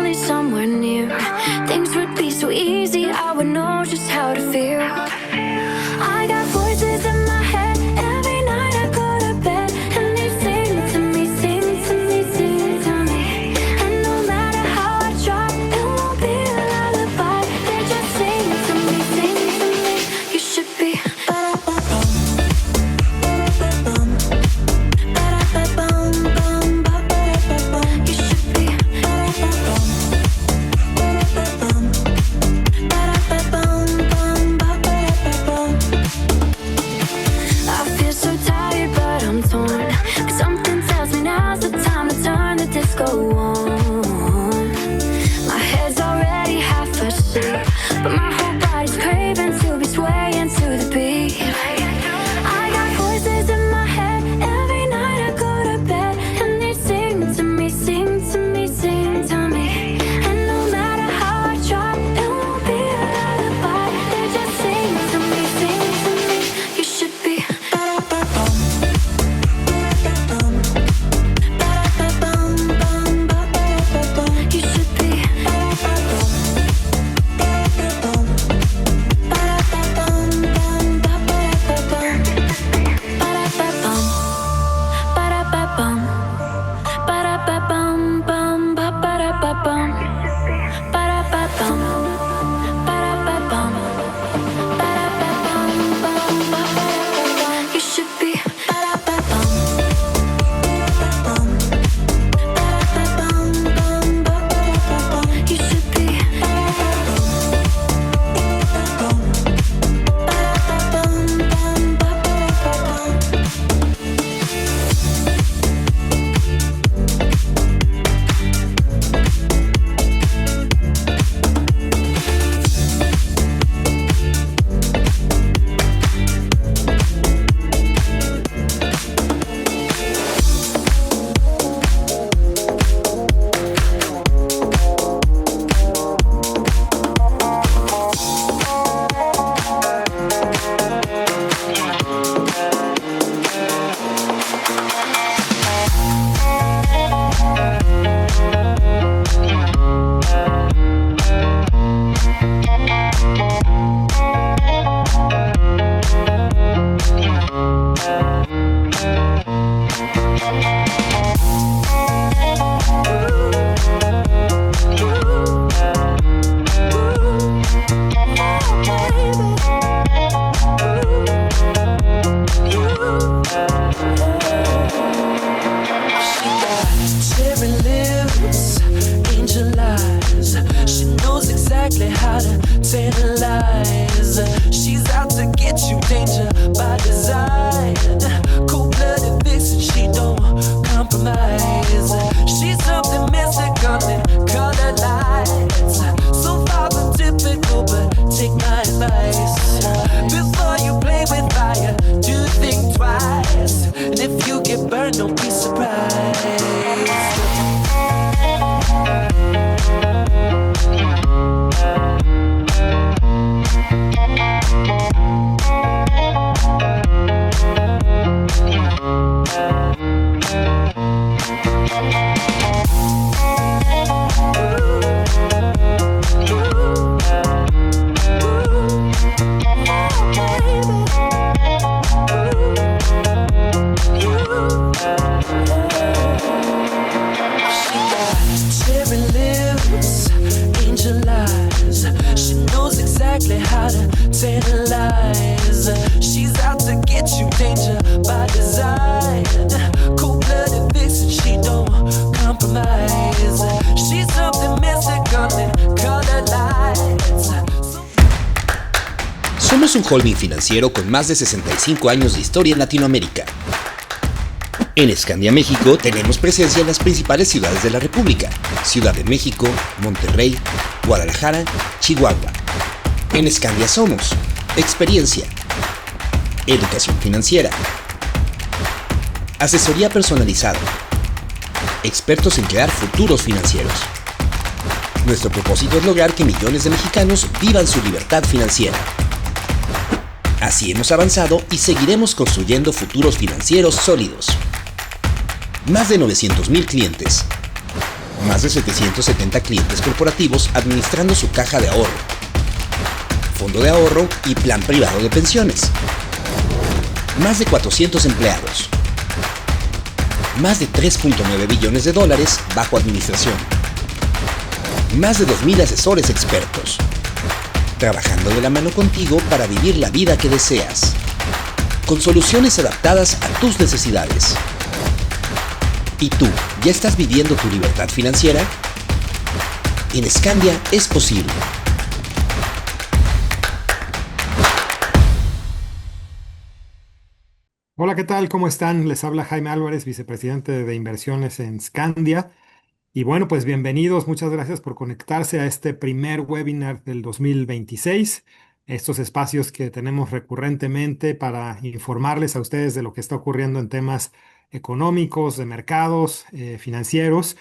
only somewhere near, things would be so easy, I would know just how to feel. I got voices in my head, every night I go to bed, and they sing to me, sing to me, sing to me. And no matter how I try, it won't be a lullaby. They just sing to me, sing to me. You should be go on. My head's already half asleep, but my whole body's craving to be swaying to the beat. I got voices in my head, every night I go to bed, and they sing to me, sing to me, sing to me. And no matter how I try, it won't be a lullaby. They just sing to me, sing to me. You should be Somos un holding financiero con más de 65 años de historia en Latinoamérica. En Scandia México tenemos presencia en las principales ciudades de la República: Ciudad de México, Monterrey, Guadalajara, Chihuahua. En Scandia somos experiencia, educación financiera, asesoría personalizada, expertos en crear futuros financieros. Nuestro propósito es lograr que millones de mexicanos vivan su libertad financiera. Así hemos avanzado y seguiremos construyendo futuros financieros sólidos. Más de 900,000 clientes, Más de 770 clientes corporativos administrando su caja de ahorro, fondo de ahorro y plan privado de pensiones. Más de 400 empleados. Más de 3.9 billones de dólares bajo administración. Más de 2.000 asesores expertos. Trabajando de la mano contigo para vivir la vida que deseas. Con soluciones adaptadas a tus necesidades. ¿Y tú, ya estás viviendo tu libertad financiera? En Scandia es posible. Hola, ¿qué tal? ¿Cómo están? Les habla Jaime Álvarez, vicepresidente de inversiones en Scandia. Y bueno, pues bienvenidos, muchas gracias por conectarse a este primer webinar del 2026. Estos espacios que tenemos recurrentemente para informarles a ustedes de lo que está ocurriendo en temas económicos, de mercados, financieros.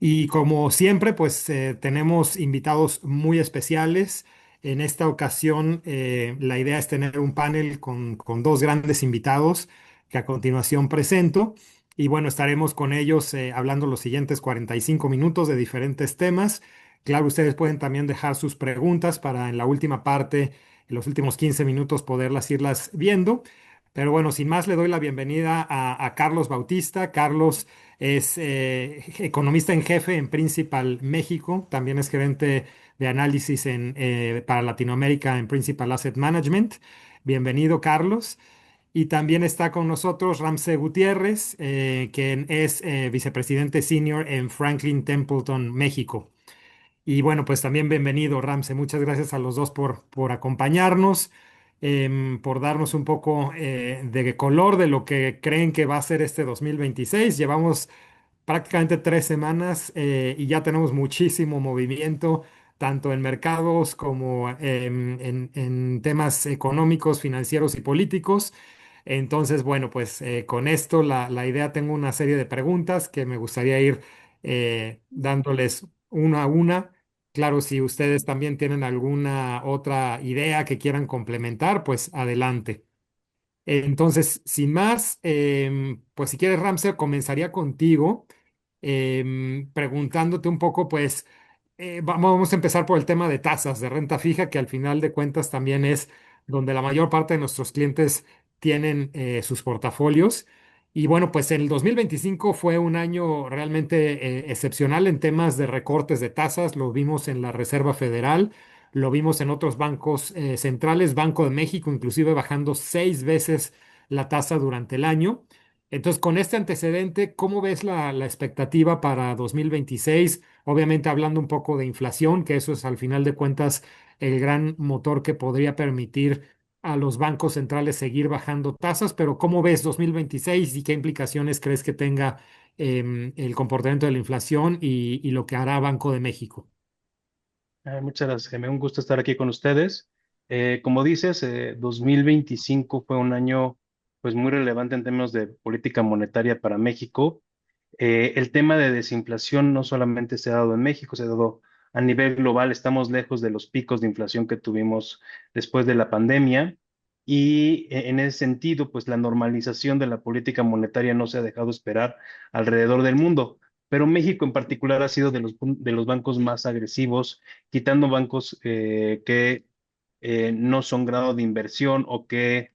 Y como siempre, pues tenemos invitados muy especiales. En esta ocasión, la idea es tener un panel con dos grandes invitados que a continuación presento. Y bueno, estaremos con ellos hablando los siguientes 45 minutos de diferentes temas. Claro, ustedes pueden también dejar sus preguntas para en la última parte, en los últimos 15 minutos, poderlas irlas viendo. Pero bueno, sin más, le doy la bienvenida a Carlos Bautista. Carlos es economista en jefe en Principal México. También es gerente de análisis para Latinoamérica en Principal Asset Management. Bienvenido, Carlos. Y también está con nosotros Ramsey Gutiérrez, quien es vicepresidente senior en Franklin Templeton, México. Y bueno, pues también bienvenido, Ramsey. Muchas gracias a los dos por acompañarnos, por darnos un poco de color de lo que creen que va a ser este 2026. Llevamos prácticamente 3 semanas y ya tenemos muchísimo movimiento, tanto en mercados como en temas económicos, financieros y políticos. Entonces, bueno, pues con esto la idea, tengo una serie de preguntas que me gustaría ir dándoles una a una. Claro, si ustedes también tienen alguna otra idea que quieran complementar, pues adelante. Entonces, sin más, pues si quieres, Ramsey, comenzaría contigo preguntándote un poco, pues vamos a empezar por el tema de tasas de renta fija, que al final de cuentas también es donde la mayor parte de nuestros clientes tienen sus portafolios. Y bueno, pues el 2025 fue un año realmente excepcional en temas de recortes de tasas. Lo vimos en la Reserva Federal, lo vimos en otros bancos centrales, Banco de México, inclusive bajando 6 veces la tasa durante el año. Entonces, con este antecedente, ¿cómo ves la expectativa para 2026? Obviamente hablando un poco de inflación, que eso es al final de cuentas el gran motor que podría permitir a los bancos centrales seguir bajando tasas, pero ¿cómo ves 2026 y qué implicaciones crees que tenga el comportamiento de la inflación y lo que hará Banco de México? Muchas gracias, Jaime. Un gusto estar aquí con ustedes. Como dices, 2025 fue un año pues muy relevante en términos de política monetaria para México. El tema de desinflación no solamente se ha dado en México, se ha dado a nivel global. Estamos lejos de los picos de inflación que tuvimos después de la pandemia y en ese sentido, pues la normalización de la política monetaria no se ha dejado esperar alrededor del mundo. Pero México en particular ha sido de los bancos más agresivos, quitando bancos que no son grado de inversión o que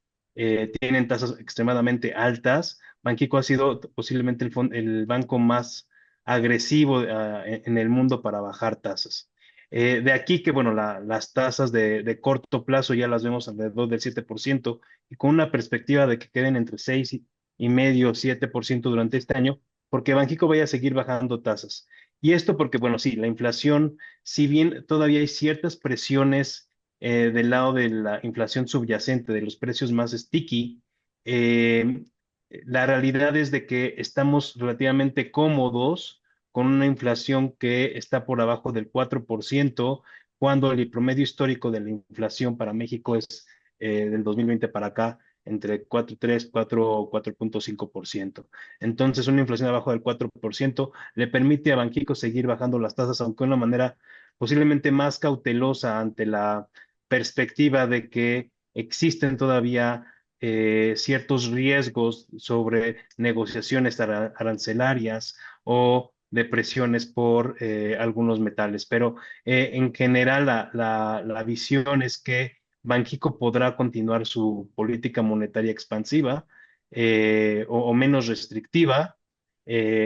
tienen tasas extremadamente altas. Banxico ha sido posiblemente el banco más agresivo en el mundo para bajar tasas. De aquí que, bueno, las tasas de corto plazo ya las vemos alrededor del 7% y con una perspectiva de que queden entre 6,5 7% durante este año, porque Banxico vaya a seguir bajando tasas. Y esto porque, bueno, sí, la inflación, si bien todavía hay ciertas presiones del lado de la inflación subyacente, de los precios más sticky, eh, la realidad es de que estamos relativamente cómodos con una inflación que está por abajo del 4%, cuando el promedio histórico de la inflación para México es del 2020 para acá entre 4,3, 4,5%. Entonces, una inflación abajo del 4% le permite a Banxico seguir bajando las tasas, aunque de una manera posiblemente más cautelosa ante la perspectiva de que existen todavía ciertos riesgos sobre negociaciones arancelarias o de presiones por algunos metales. Pero en general la visión es que Banxico podrá continuar su política monetaria expansiva o menos restrictiva,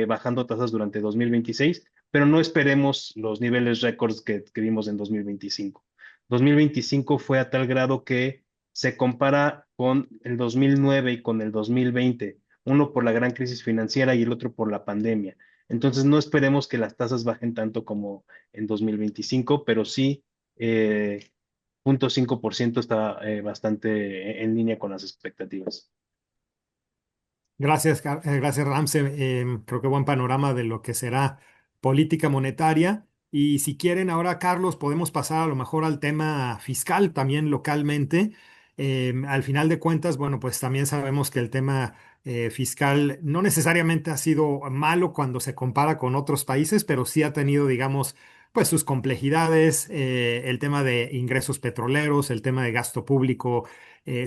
bajando tasas durante 2026, pero no esperemos los niveles récords que vimos en 2025. 2025 fue a tal grado que se compara con el 2009 y con el 2020, uno por la gran crisis financiera y el otro por la pandemia. Entonces no esperemos que las tasas bajen tanto como en 2025, pero sí 0,5% está bastante en línea con las expectativas. Gracias, gracias Ramse. Creo que buen panorama de lo que será política monetaria. Y si quieren, ahora, Carlos, podemos pasar a lo mejor al tema fiscal también localmente. Al final de cuentas, bueno, pues también sabemos que el tema fiscal no necesariamente ha sido malo cuando se compara con otros países, pero sí ha tenido, digamos, pues sus complejidades, el tema de ingresos petroleros, el tema de gasto público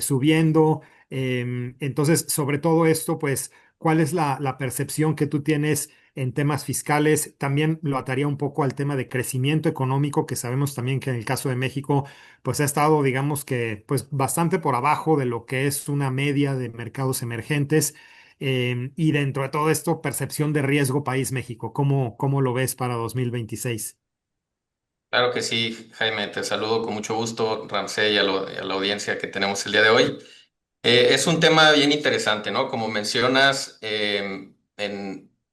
subiendo. Entonces, sobre todo esto, pues, ¿cuál es la percepción que tú tienes en temas fiscales? También lo ataría un poco al tema de crecimiento económico, que sabemos también que en el caso de México, pues ha estado, digamos que, pues, bastante por abajo de lo que es una media de mercados emergentes. Y dentro de todo esto, percepción de riesgo país México, ¿cómo lo ves para 2026? Claro que sí, Jaime, te saludo con mucho gusto, Ramsey, y a la audiencia que tenemos el día de hoy. Es un tema bien interesante, ¿no? Como mencionas,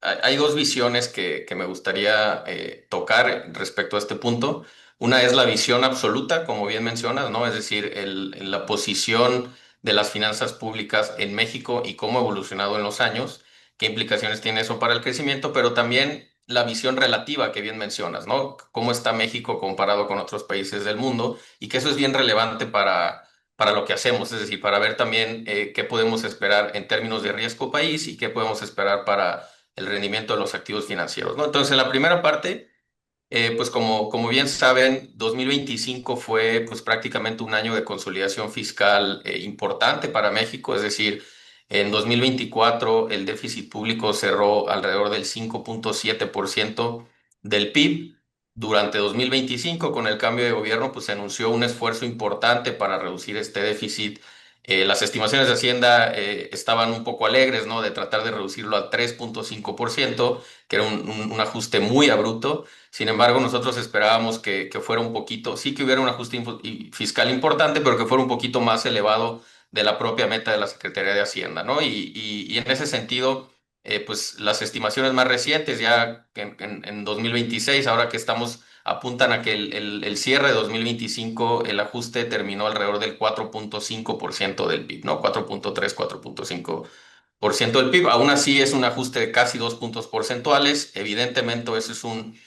hay dos visiones que me gustaría tocar respecto a este punto. Una es la visión absoluta, como bien mencionas, ¿no? Es decir, la posición de las finanzas públicas en México y cómo ha evolucionado en los años, qué implicaciones tiene eso para el crecimiento, pero también la visión relativa que bien mencionas, ¿no? Cómo está México comparado con otros países del mundo y que eso es bien relevante para lo que hacemos, es decir, para ver también qué podemos esperar en términos de riesgo país y qué podemos esperar para el rendimiento de los activos financieros, ¿no? Entonces, en la primera parte, pues como bien saben, 2025 fue pues prácticamente un año de consolidación fiscal importante para México, es decir, en 2024 el déficit público cerró alrededor del 5,7% del PIB. Durante 2025, con el cambio de gobierno, pues se anunció un esfuerzo importante para reducir este déficit. Las estimaciones de Hacienda estaban un poco alegres, ¿no? De tratar de reducirlo al 3,5%, que era un ajuste muy abrupto. Sin embargo, nosotros esperábamos que fuera un poquito, sí que hubiera un ajuste fiscal importante, pero que fuera un poquito más elevado de la propia meta de la Secretaría de Hacienda, ¿no? Y en ese sentido, pues las estimaciones más recientes, ya en 2026, ahora que estamos, apuntan a que el cierre de 2025, el ajuste terminó alrededor del 4,5% del PIB, ¿no? 4,3, 4,5% del PIB. Aún así es un ajuste de casi 2 puntos porcentuales. Evidentemente eso es un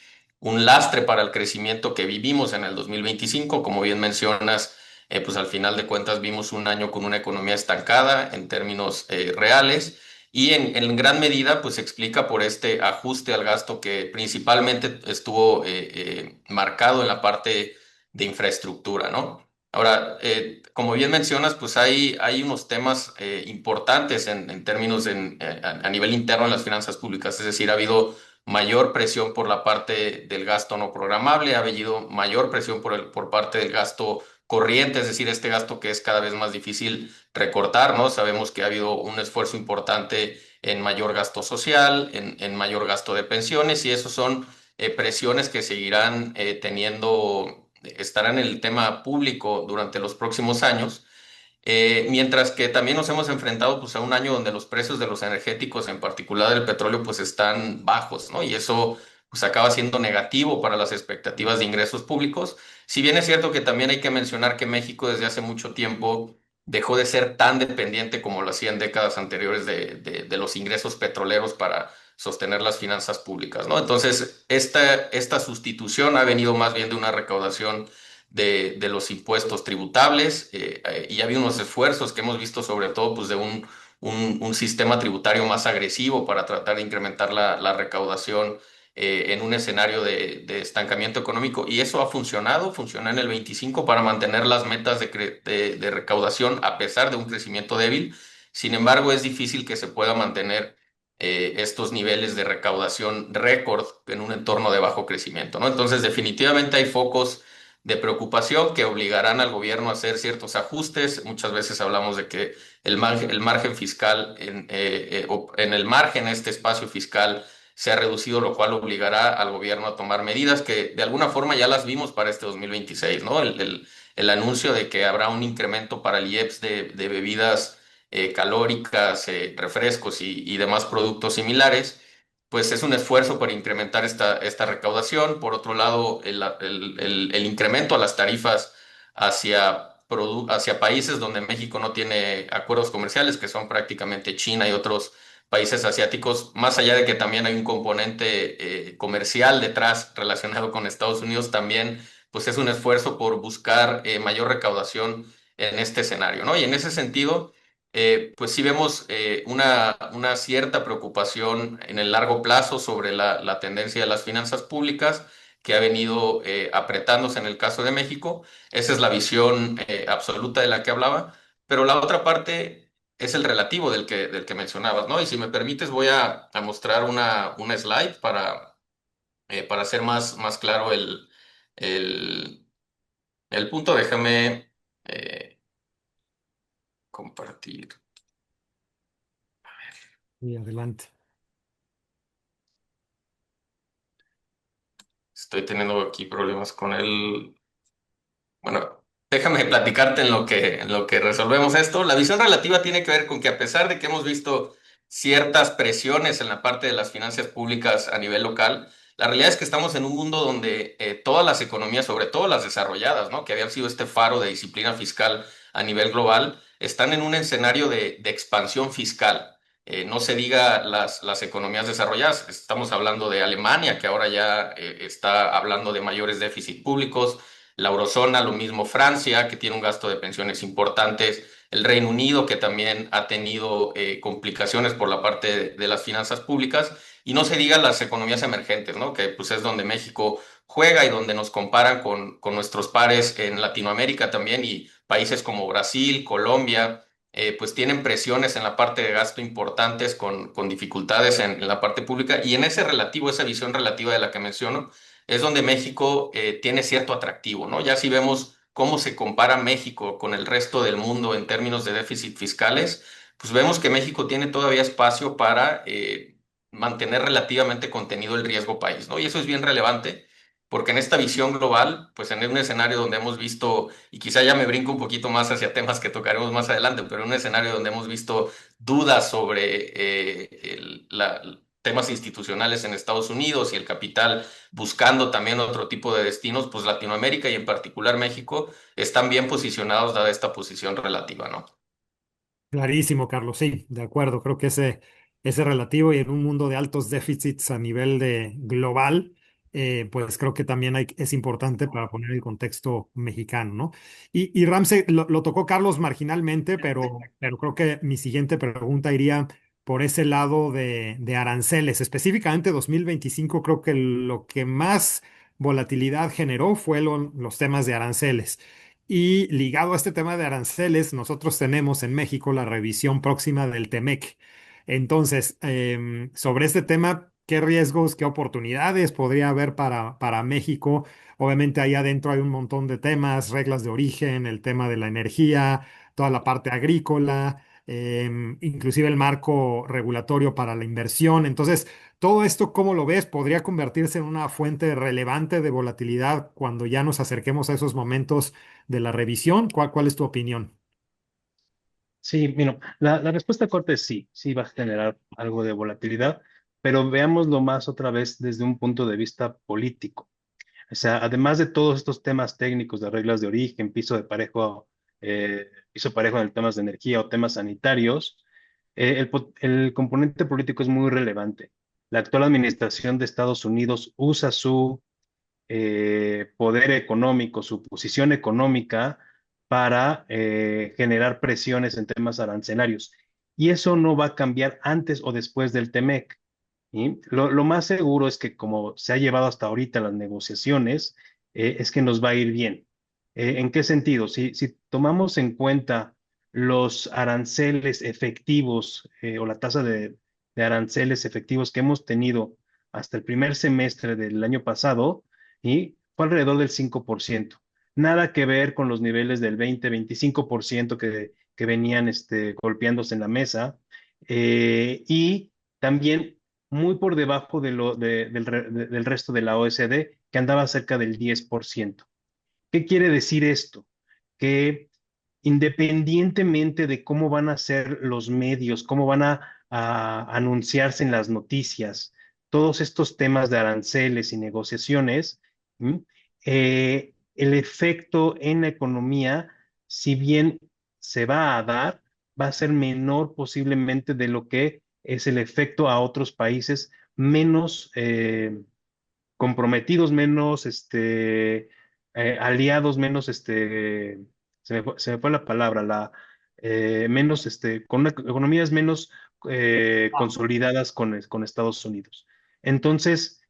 lastre para el crecimiento que vivimos en el 2025. Como bien mencionas, pues al final de cuentas vimos un año con una economía estancada en términos reales y en gran medida pues se explica por este ajuste al gasto que principalmente estuvo marcado en la parte de infraestructura, ¿no? Ahora, como bien mencionas, pues hay unos temas importantes en términos a nivel interno en las finanzas públicas, es decir, ha habido mayor presión por la parte del gasto no programable, ha habido mayor presión por parte del gasto corriente, es decir, este gasto que es cada vez más difícil recortar, ¿no? Sabemos que ha habido un esfuerzo importante en mayor gasto social, en mayor gasto de pensiones, y eso son presiones que seguirán estarán en el tema público durante los próximos años. Mientras que también nos hemos enfrentado pues, a un año donde los precios de los energéticos, en particular del petróleo, pues están bajos, ¿no? Y eso pues acaba siendo negativo para las expectativas de ingresos públicos. Si bien es cierto que también hay que mencionar que México desde hace mucho tiempo dejó de ser tan dependiente como lo hacía en décadas anteriores de los ingresos petroleros para sostener las finanzas públicas, ¿no? Entonces, esta sustitución ha venido más bien de una recaudación de los impuestos tributables y había unos esfuerzos que hemos visto sobre todo pues, de un sistema tributario más agresivo para tratar de incrementar la recaudación en un escenario de estancamiento económico. Y eso ha funcionado, funcionó en el 25 para mantener las metas de recaudación a pesar de un crecimiento débil. Sin embargo, es difícil que se pueda mantener estos niveles de recaudación récord en un entorno de bajo crecimiento, ¿no? Entonces, definitivamente hay focos de preocupación que obligarán al gobierno a hacer ciertos ajustes. Muchas veces hablamos de que el margen fiscal, o en el margen, este espacio fiscal se ha reducido, lo cual obligará al gobierno a tomar medidas que de alguna forma ya las vimos para este 2026, ¿no? El anuncio de que habrá un incremento para el IEPS de bebidas calóricas, refrescos y demás productos similares, pues es un esfuerzo para incrementar esta recaudación. Por otro lado, el incremento a las tarifas hacia países donde México no tiene acuerdos comerciales, que son prácticamente China y otros países asiáticos, más allá de que también hay un componente comercial detrás relacionado con Estados Unidos, también pues es un esfuerzo por buscar mayor recaudación en este escenario, ¿no? Y en ese sentido, pues sí vemos una cierta preocupación en el largo plazo sobre la tendencia de las finanzas públicas que ha venido apretándose en el caso de México. Esa es la visión absoluta de la que hablaba, pero la otra parte es el relativo del que mencionabas, ¿no? Y si me permites, voy a mostrar una slide para hacer más claro el, el punto. Déjame compartir. Y adelante. Estoy teniendo aquí problemas con el... Bueno, déjame platicarte en lo que resolvemos esto. La visión relativa tiene que ver con que a pesar de que hemos visto ciertas presiones en la parte de las finanzas públicas a nivel local, la realidad es que estamos en un mundo donde todas las economías, sobre todo las desarrolladas, ¿no? Que habían sido este faro de disciplina fiscal a nivel global, están en un escenario de expansión fiscal. No se diga las economías desarrolladas. Estamos hablando de Alemania, que ahora ya está hablando de mayores déficits públicos, la eurozona, lo mismo Francia, que tiene un gasto de pensiones importantes, el Reino Unido, que también ha tenido complicaciones por la parte de las finanzas públicas, y no se diga las economías emergentes, ¿no? Que pues es donde México juega y donde nos comparan con nuestros pares en Latinoamérica también, y países como Brasil, Colombia. Pues tienen presiones en la parte de gasto importantes con dificultades en la parte pública, y en esa visión relativa de la que menciono, es donde México tiene cierto atractivo, ¿no? Ya si vemos cómo se compara México con el resto del mundo en términos de déficit fiscales, pues vemos que México tiene todavía espacio para mantener relativamente contenido el riesgo país, ¿no? Y eso es bien relevante, porque en esta visión global, pues en un escenario donde hemos visto, y quizá ya me brinco un poquito más hacia temas que tocaremos más adelante, pero en un escenario donde hemos visto dudas sobre temas institucionales en Estados Unidos y el capital buscando también otro tipo de destinos, pues Latinoamérica y en particular México están bien posicionados dada esta posición relativa, ¿no? Clarísimo, Carlos. Sí, de acuerdo. Creo que ese relativo y en un mundo de altos déficits a nivel de global, pues creo que también es importante para poner el contexto mexicano, ¿no? Y Ramsey, lo tocó Carlos marginalmente, pero creo que mi siguiente pregunta iría por ese lado de aranceles. Específicamente 2025, creo que lo que más volatilidad generó fue los temas de aranceles. Y ligado a este tema de aranceles, nosotros tenemos en México la revisión próxima del TEMEC. Entonces, sobre este tema, ¿qué riesgos, qué oportunidades podría haber para México? Obviamente ahí adentro hay un montón de temas, reglas de origen, el tema de la energía, toda la parte agrícola, inclusive el marco regulatorio para la inversión. Entonces, todo esto, ¿cómo lo ves? ¿Podría convertirse en una fuente relevante de volatilidad cuando ya nos acerquemos a esos momentos de la revisión? ¿Cuál es tu opinión? Sí, bueno, la respuesta corta es sí, sí va a generar algo de volatilidad, pero veámoslo más otra vez desde un punto de vista político. O sea, además de todos estos temas técnicos de reglas de origen, piso parejo en el temas de energía o temas sanitarios, el componente político es muy relevante. La actual administración de Estados Unidos usa su poder económico, su posición económica para generar presiones en temas arancelarios. Y eso no va a cambiar antes o después del TEMEC. ¿Sí? Lo más seguro es que como se ha llevado hasta ahorita las negociaciones, es que nos va a ir bien. ¿En qué sentido? Si tomamos en cuenta los aranceles efectivos o la tasa de aranceles efectivos que hemos tenido hasta el primer semestre del año pasado, y fue alrededor del 5%. Nada que ver con los niveles del 20-25% que venían golpeándose en la mesa. Y también muy por debajo del resto de la OECD, que andaba cerca del 10%. ¿Qué quiere decir esto? Que independientemente de cómo van a ser los medios, cómo van a anunciarse en las noticias, todos estos temas de aranceles y negociaciones, ¿m? El efecto en la economía, si bien se va a dar, va a ser menor posiblemente de lo que es el efecto a otros países menos comprometidos, menos aliados, menos se me fue la palabra, menos con economías menos consolidadas con Estados Unidos. Entonces,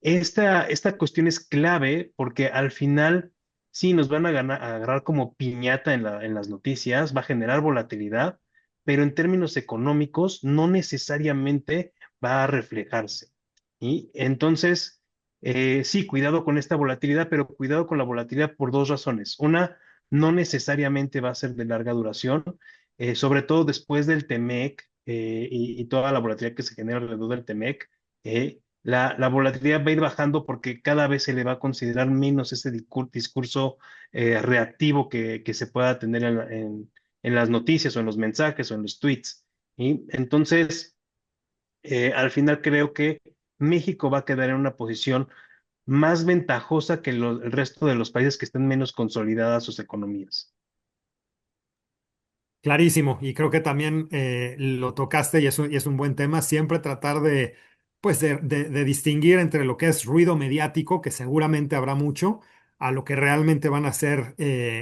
esta cuestión es clave porque al final sí nos van a agarrar como piñata en las noticias, va a generar volatilidad, pero en términos económicos no necesariamente va a reflejarse. Y entonces, sí, cuidado con esta volatilidad, pero cuidado con la volatilidad por dos razones. Una, no necesariamente va a ser de larga duración, sobre todo después del TEMEC y toda la volatilidad que se genera alrededor del TEMEC. La volatilidad va a ir bajando porque cada vez se le va a considerar menos ese discurso reactivo que se pueda tener en las noticias o en los mensajes o en los tweets. Y entonces, al final creo que México va a quedar en una posición más ventajosa que el resto de los países que estén menos consolidadas sus economías. Clarísimo, y creo que también lo tocaste y es un buen tema, siempre tratar de, pues de distinguir entre lo que es ruido mediático, que seguramente habrá mucho, a lo que realmente van a ser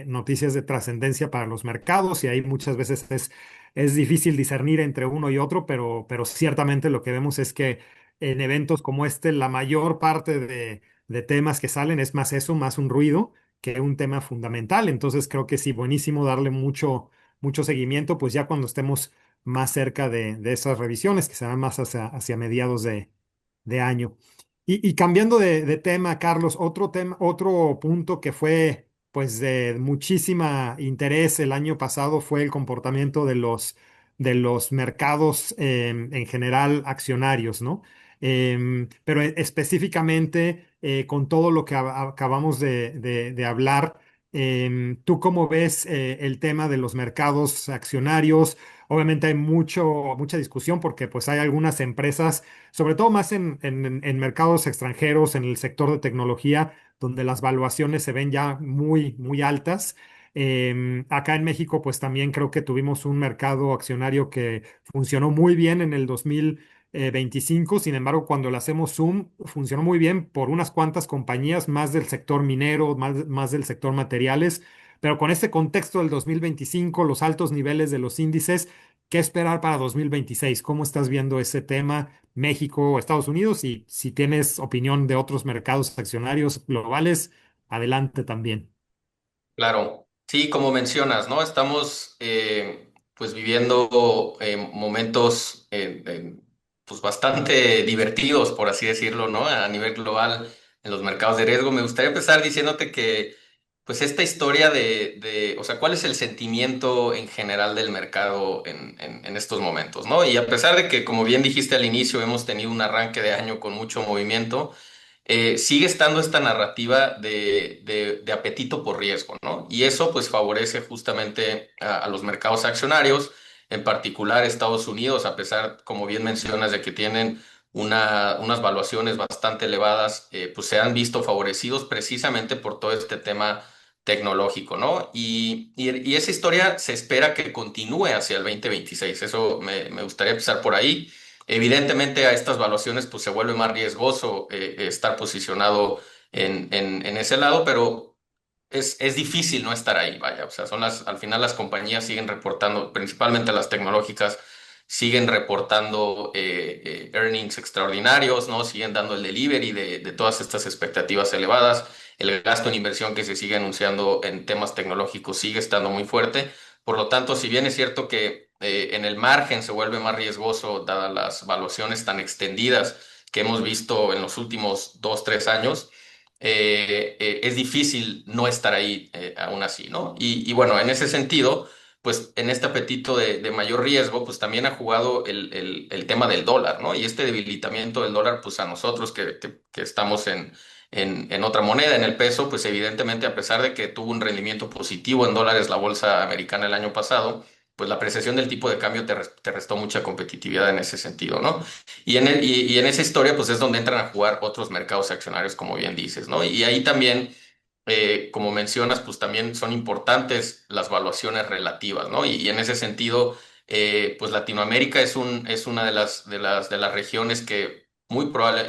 noticias de trascendencia para los mercados, y ahí muchas veces es difícil discernir entre uno y otro, pero ciertamente lo que vemos es que en eventos como este, la mayor parte de temas que salen es más eso, más un ruido que un tema fundamental. Entonces creo que sí, buenísimo darle mucho seguimiento, pues ya cuando estemos más cerca de esas revisiones, que serán más hacia mediados de año. Y cambiando de tema, Carlos, otro tema, otro punto que fue pues de muchísima interés el año pasado fue el comportamiento de los mercados en general accionarios, ¿no? Pero específicamente con todo lo que acabamos de hablar. ¿Tú cómo ves el tema de los mercados accionarios? Obviamente hay mucha discusión porque pues hay algunas empresas, sobre todo más en mercados extranjeros, en el sector de tecnología, donde las valuaciones se ven ya muy altas. Acá en México pues también creo que tuvimos un mercado accionario que funcionó muy bien en el 2025. Sin embargo, cuando le hacemos zoom, funcionó muy bien por unas cuantas compañías, más del sector minero, más del sector materiales, pero con este contexto del 2025, los altos niveles de los índices, ¿qué esperar para 2026? ¿Cómo estás viendo ese tema, México o Estados Unidos? Y si tienes opinión de otros mercados accionarios globales, adelante también. Claro, sí, como mencionas, ¿no? Estamos pues viviendo momentos pues bastante divertidos, por así decirlo, ¿no? A nivel global en los mercados de riesgo. Me gustaría empezar diciéndote que pues esta historia o sea, ¿cuál es el sentimiento en general del mercado en estos momentos, ¿no? Y a pesar de que, como bien dijiste al inicio, hemos tenido un arranque de año con mucho movimiento, sigue estando esta narrativa de apetito por riesgo, ¿no? Y eso pues favorece justamente a los mercados accionarios, en particular Estados Unidos, a pesar, como bien mencionas, de que tienen unas valuaciones bastante elevadas, pues se han visto favorecidos precisamente por todo este tema tecnológico, ¿no? Y esa historia se espera que continúe hacia el 2026. Eso me gustaría empezar por ahí. Evidentemente a estas valuaciones pues se vuelve más riesgoso estar posicionado en ese lado, pero es difícil no estar ahí, vaya. O sea, al final las compañías siguen reportando, principalmente las tecnológicas, siguen reportando earnings extraordinarios, ¿no? Siguen dando el delivery de todas estas expectativas elevadas. El gasto en inversión que se sigue anunciando en temas tecnológicos sigue estando muy fuerte. Por lo tanto, si bien es cierto que en el margen se vuelve más riesgoso, dadas las valuaciones tan extendidas que hemos visto en los últimos 2, 3 años, es difícil no estar ahí aún así, ¿no? Y bueno, en ese sentido, pues en este apetito de mayor riesgo, pues también ha jugado el tema del dólar, ¿no? Y este debilitamiento del dólar, pues a nosotros que estamos en otra moneda, en el peso, pues evidentemente a pesar de que tuvo un rendimiento positivo en dólares la bolsa americana el año pasado, pues la apreciación del tipo de cambio te restó mucha competitividad en ese sentido, ¿no? Y en esa historia, pues es donde entran a jugar otros mercados accionarios, como bien dices, ¿no? Y ahí también, como mencionas, pues también son importantes las valuaciones relativas, ¿no? Y en ese sentido, pues Latinoamérica es una de las regiones que muy probable,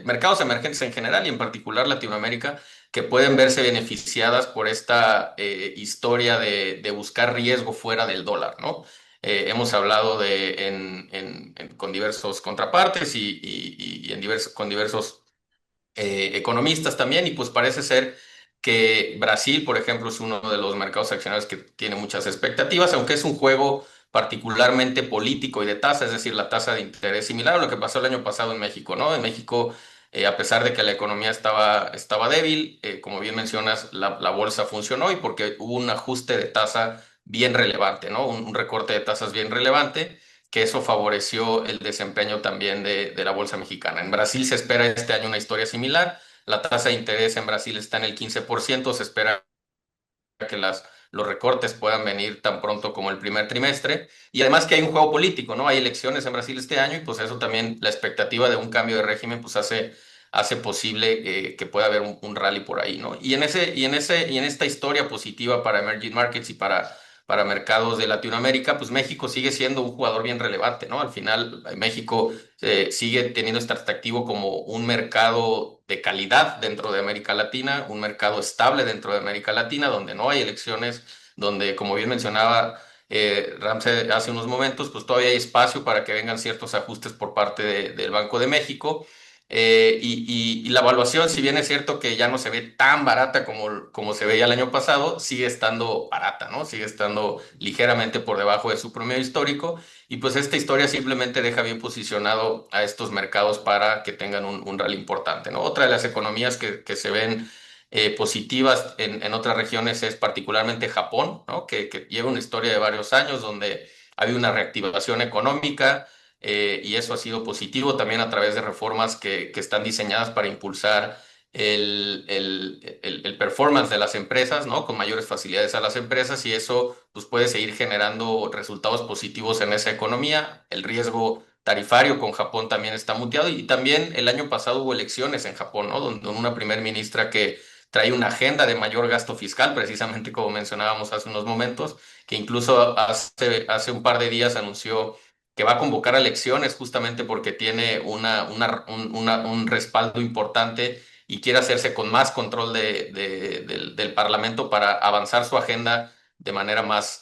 mercados emergentes en general y en particular Latinoamérica, que pueden verse beneficiadas por esta historia de buscar riesgo fuera del dólar, ¿no? Hemos hablado con diversos contrapartes y con diversos economistas también, y pues parece ser que Brasil, por ejemplo, es uno de los mercados accionarios que tiene muchas expectativas, aunque es un juego particularmente político y de tasa, es decir, la tasa de interés similar a lo que pasó el año pasado en México, ¿no? En México, a pesar de que la economía estaba débil, como bien mencionas, la bolsa funcionó y porque hubo un ajuste de tasa bien relevante, ¿no? Un recorte de tasas bien relevante que eso favoreció el desempeño también de la bolsa mexicana. En Brasil se espera este año una historia similar. La tasa de interés en Brasil está en el 15%. Se espera que los recortes puedan venir tan pronto como el primer trimestre. Y además que hay un juego político, ¿no? Hay elecciones en Brasil este año y pues eso también, la expectativa de un cambio de régimen, pues hace posible que pueda haber un rally por ahí, ¿no? Y en esta historia positiva para emerging markets y para mercados de Latinoamérica, pues México sigue siendo un jugador bien relevante, ¿no? Al final, México sigue teniendo este atractivo como un mercado de calidad dentro de América Latina, un mercado estable dentro de América Latina, donde no hay elecciones, donde, como bien mencionaba Ramsey hace unos momentos, pues todavía hay espacio para que vengan ciertos ajustes por parte del Banco de México. Y la evaluación, si bien es cierto que ya no se ve tan barata como se veía el año pasado, sigue estando barata, ¿no? Sigue estando ligeramente por debajo de su promedio histórico. Y pues esta historia simplemente deja bien posicionado a estos mercados para que tengan un rally importante, ¿no? Otra de las economías que se ven positivas en otras regiones es particularmente Japón, ¿no? Que lleva una historia de varios años donde ha habido una reactivación económica y eso ha sido positivo también a través de reformas que están diseñadas para impulsar el performance de las empresas, ¿no? Con mayores facilidades a las empresas y eso pues, puede seguir generando resultados positivos en esa economía. El riesgo tarifario con Japón también está muteado y también el año pasado hubo elecciones en Japón, ¿no? Donde una primer ministra que trae una agenda de mayor gasto fiscal, precisamente como mencionábamos hace unos momentos, que incluso hace un par de días anunció que va a convocar a elecciones justamente porque tiene un respaldo importante y quiere hacerse con más control del Parlamento para avanzar su agenda de manera más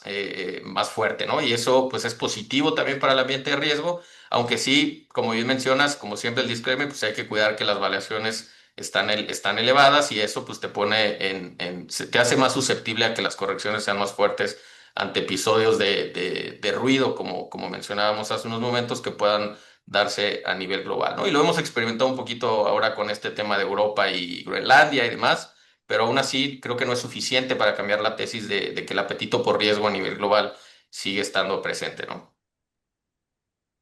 fuerte, ¿no? Y eso pues es positivo también para el ambiente de riesgo, aunque sí, como bien mencionas, como siempre el disclaimer, pues hay que cuidar que las variaciones están elevadas y eso pues te pone te hace más susceptible a que las correcciones sean más fuertes ante episodios de ruido, como mencionábamos hace unos momentos, que puedan darse a nivel global, ¿no? Y lo hemos experimentado un poquito ahora con este tema de Europa y Groenlandia y demás, pero aún así creo que no es suficiente para cambiar la tesis de que el apetito por riesgo a nivel global sigue estando presente, ¿no?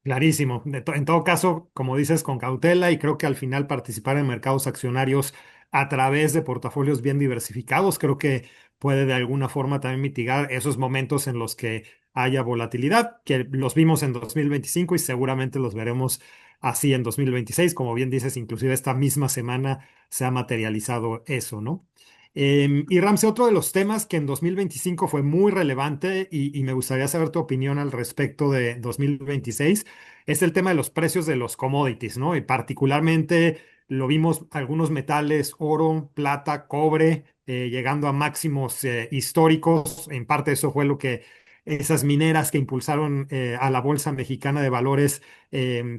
Clarísimo. En todo caso, como dices, con cautela y creo que al final participar en mercados accionarios a través de portafolios bien diversificados, creo que puede de alguna forma también mitigar esos momentos en los que haya volatilidad, que los vimos en 2025 y seguramente los veremos así en 2026. Como bien dices, inclusive esta misma semana se ha materializado eso, ¿no? Y Ramsey, otro de los temas que en 2025 fue muy relevante y me gustaría saber tu opinión al respecto de 2026 es el tema de los precios de los commodities, ¿no? Y particularmente lo vimos algunos metales, oro, plata, cobre, llegando a máximos históricos. En parte eso fue lo que esas mineras que impulsaron a la Bolsa Mexicana de Valores,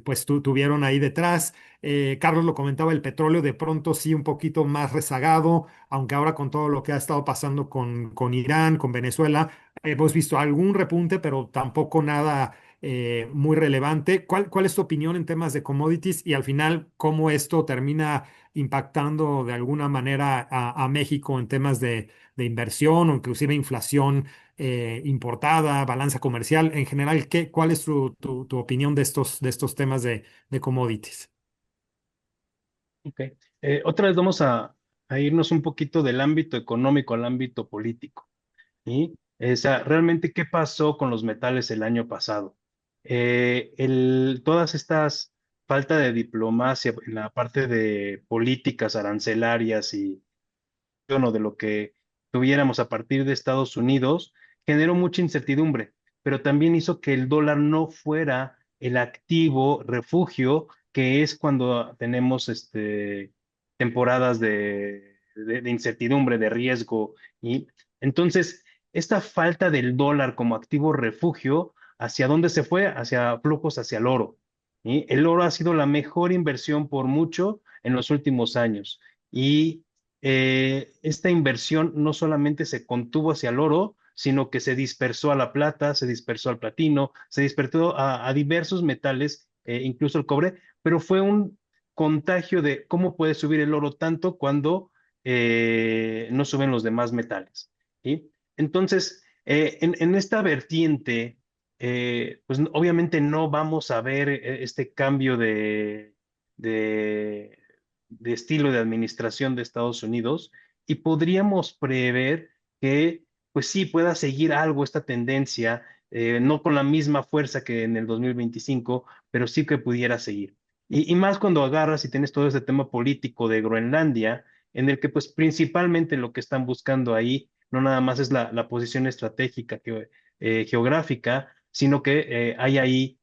pues tuvieron ahí detrás. Carlos lo comentaba, el petróleo de pronto sí un poquito más rezagado, aunque ahora con todo lo que ha estado pasando con Irán, con Venezuela, hemos visto algún repunte, pero tampoco nada muy relevante. ¿Cuál es tu opinión en temas de commodities y al final cómo esto termina impactando de alguna manera a México en temas de inversión o inclusive inflación importada, balanza comercial? En general, ¿cuál es tu opinión de estos temas de commodities? Ok. Otra vez vamos a irnos un poquito del ámbito económico al ámbito político. ¿Sí? O sea, realmente, ¿qué pasó con los metales el año pasado? Todas estas falta de diplomacia en la parte de políticas arancelarias y bueno, de lo que tuviéramos a partir de Estados Unidos, generó mucha incertidumbre, pero también hizo que el dólar no fuera el activo refugio que es cuando tenemos temporadas de incertidumbre, de riesgo. Y entonces, esta falta del dólar como activo refugio, ¿hacia dónde se fue? Hacia flujos hacia el oro. ¿Sí? El oro ha sido la mejor inversión por mucho en los últimos años. Y esta inversión no solamente se contuvo hacia el oro, sino que se dispersó a la plata, se dispersó al platino, se dispersó a diversos metales, incluso el cobre, pero fue un contagio de cómo puede subir el oro tanto cuando no suben los demás metales. ¿Sí? Entonces, en esta vertiente, pues obviamente no vamos a ver este cambio de de estilo de administración de Estados Unidos y podríamos prever que, pues sí, pueda seguir algo esta tendencia, no con la misma fuerza que en el 2025, pero sí que pudiera seguir. Y más cuando agarras y tienes todo este tema político de Groenlandia, en el que pues principalmente lo que están buscando ahí no nada más es la posición estratégica geográfica, sino que hay ahí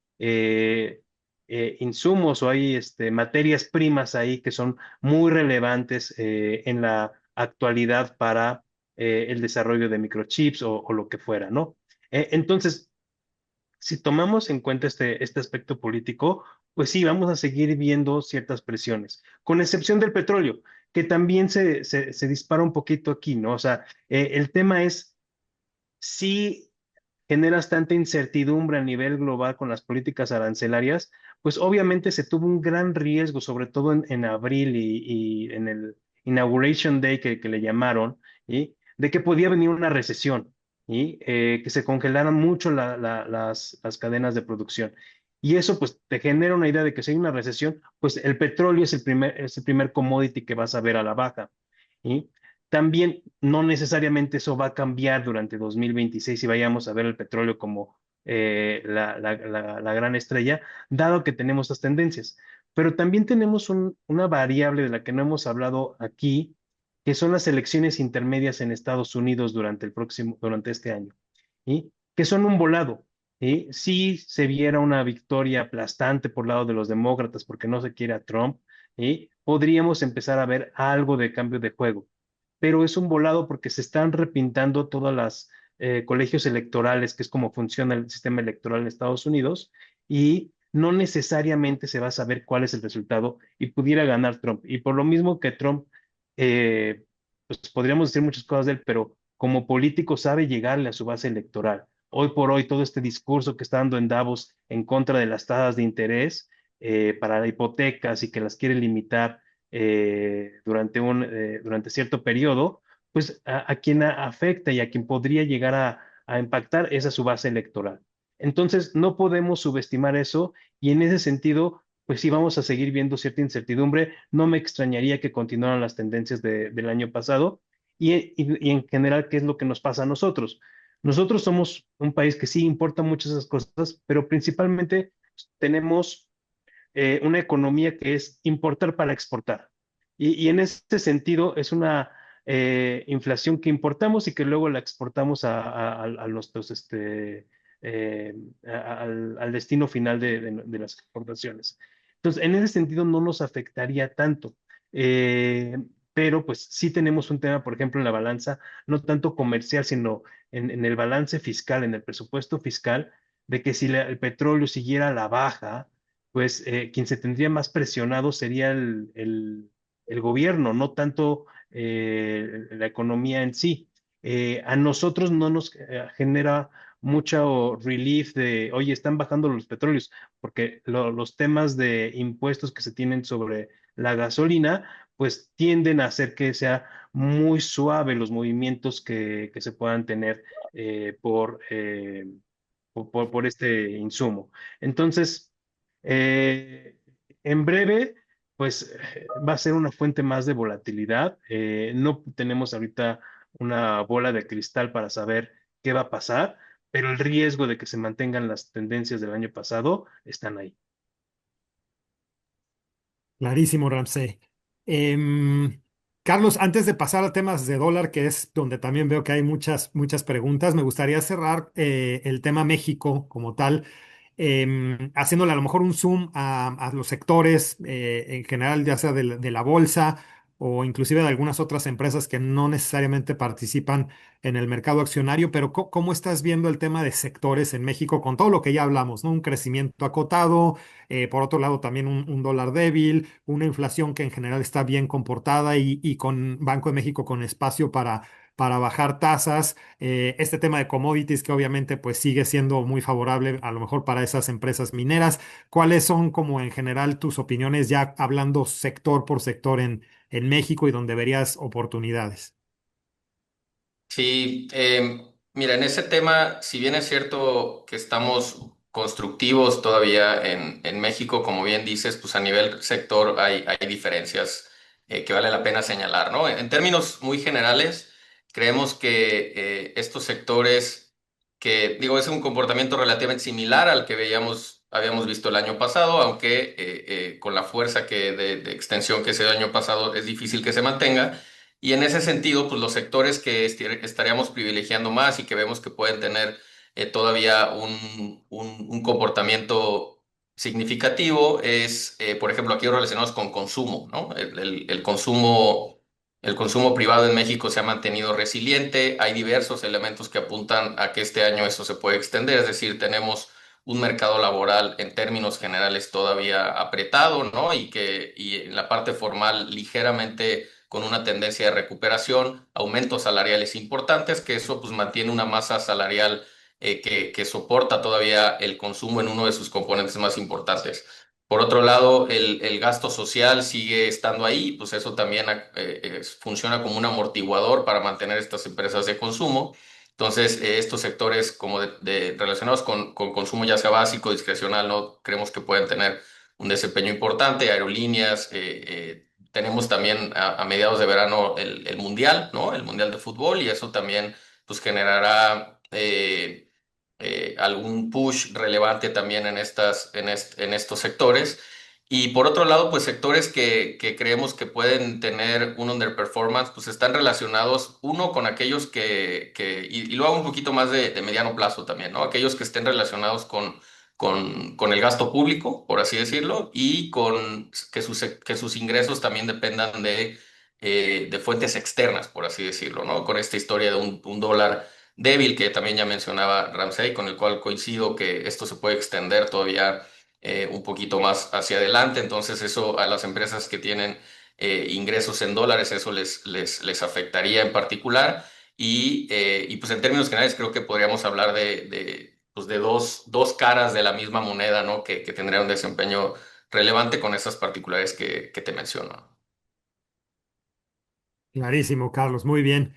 insumos o hay materias primas ahí que son muy relevantes en la actualidad para el desarrollo de microchips o lo que fuera, ¿no? Entonces, si tomamos en cuenta este aspecto político, pues sí, vamos a seguir viendo ciertas presiones, con excepción del petróleo, que también se dispara un poquito aquí, ¿no? O sea, el tema es si generas tanta incertidumbre a nivel global con las políticas arancelarias, pues obviamente se tuvo un gran riesgo, sobre todo en abril y en el Inauguration Day que le llamaron, ¿y? De que podía venir una recesión y que se congelaran mucho las cadenas de producción. Y eso pues te genera una idea de que si hay una recesión, pues el petróleo es el primer commodity que vas a ver a la baja. ¿Sí? También no necesariamente eso va a cambiar durante 2026 y vayamos a ver el petróleo como la gran estrella, dado que tenemos estas tendencias. Pero también tenemos una variable de la que no hemos hablado aquí, que son las elecciones intermedias en Estados Unidos durante este año, ¿sí? Que son un volado. ¿Sí? Si se viera una victoria aplastante por lado de los demócratas porque no se quiere a Trump, ¿sí? Podríamos empezar a ver algo de cambio de juego, pero es un volado porque se están repintando todas las colegios electorales, que es como funciona el sistema electoral en Estados Unidos, y no necesariamente se va a saber cuál es el resultado y pudiera ganar Trump. Y por lo mismo que Trump, pues podríamos decir muchas cosas de él, pero como político sabe llegarle a su base electoral. Hoy por hoy, todo este discurso que está dando en Davos en contra de las tasas de interés para hipotecas y que las quiere limitar durante cierto periodo, pues a quien afecta y a quien podría llegar a impactar es a su base electoral. Entonces, no podemos subestimar eso y en ese sentido, pues sí vamos a seguir viendo cierta incertidumbre. No me extrañaría que continuaran las tendencias del año pasado y en general, ¿qué es lo que nos pasa a nosotros? Nosotros somos un país que sí importa muchas esas cosas, pero principalmente tenemos una economía que es importar para exportar. Y en este sentido es una inflación que importamos y que luego la exportamos a nuestros, al destino final de las exportaciones. Entonces, en ese sentido no nos afectaría tanto. Eh, pero pues sí tenemos un tema, por ejemplo, en la balanza, no tanto comercial, sino en el balance fiscal, en el presupuesto fiscal, de que si el petróleo siguiera a la baja, pues quien se tendría más presionado sería el gobierno, no tanto la economía en sí. A nosotros no nos genera mucho relief de, oye, están bajando los petróleos, porque los temas de impuestos que se tienen sobre la gasolina, pues tienden a hacer que sea muy suave los movimientos que se puedan tener por este insumo. Entonces, eh, en breve, pues va a ser una fuente más de volatilidad. No tenemos ahorita una bola de cristal para saber qué va a pasar, pero el riesgo de que se mantengan las tendencias del año pasado están ahí. Clarísimo, Ramsey. Em, Carlos, antes de pasar a temas de dólar, que es donde también veo que hay muchas preguntas, me gustaría cerrar el tema México como tal, haciéndole a lo mejor un zoom a los sectores en general, ya sea de la bolsa o inclusive de algunas otras empresas que no necesariamente participan en el mercado accionario, pero ¿cómo estás viendo el tema de sectores en México con todo lo que ya hablamos, ¿no? Un crecimiento acotado, por otro lado también un dólar débil, una inflación que en general está bien comportada y con Banco de México con espacio para bajar tasas, este tema de commodities que obviamente pues sigue siendo muy favorable a lo mejor para esas empresas mineras. ¿Cuáles son como en general tus opiniones ya hablando sector por sector en México y donde verías oportunidades? Sí, mira, en ese tema, si bien es cierto que estamos constructivos todavía en México, como bien dices, pues a nivel sector hay diferencias que vale la pena señalar, ¿no? En términos muy generales, creemos que estos sectores, que digo, es un comportamiento relativamente similar al que habíamos visto el año pasado, aunque con la fuerza de extensión que se dio el año pasado es difícil que se mantenga. Y en ese sentido, pues los sectores que estaríamos privilegiando más y que vemos que pueden tener todavía un comportamiento significativo es, por ejemplo, aquí relacionados con consumo, ¿no? El consumo privado en México se ha mantenido resiliente. Hay diversos elementos que apuntan a que este año eso se puede extender, es decir, tenemos un mercado laboral en términos generales todavía apretado, ¿no? Y en la parte formal ligeramente con una tendencia de recuperación, aumentos salariales importantes, que eso pues mantiene una masa salarial que soporta todavía el consumo en uno de sus componentes más importantes. Por otro lado, el gasto social sigue estando ahí, pues eso también funciona como un amortiguador para mantener estas empresas de consumo. Entonces, estos sectores como relacionados con consumo ya sea básico, discrecional, no creemos que pueden tener un desempeño importante, aerolíneas, tenemos también a mediados de verano el Mundial, ¿no? El Mundial de Fútbol y eso también pues generará algún push relevante también en estos sectores. Y por otro lado, pues sectores que creemos que pueden tener un underperformance, pues están relacionados, uno, con aquellos y lo hago un poquito más de mediano plazo también, ¿no? Aquellos que estén relacionados con el gasto público, por así decirlo, y con que sus ingresos también dependan de fuentes externas, por así decirlo, ¿no? Con esta historia de un dólar débil que también ya mencionaba Ramsey, con el cual coincido que esto se puede extender todavía un poquito más hacia adelante. Entonces eso a las empresas que tienen ingresos en dólares, eso les afectaría en particular. Y pues en términos generales creo que podríamos hablar pues de dos caras de la misma moneda, ¿no? Que tendrían un desempeño relevante con esas particulares que te menciono. Clarísimo, Carlos, muy bien.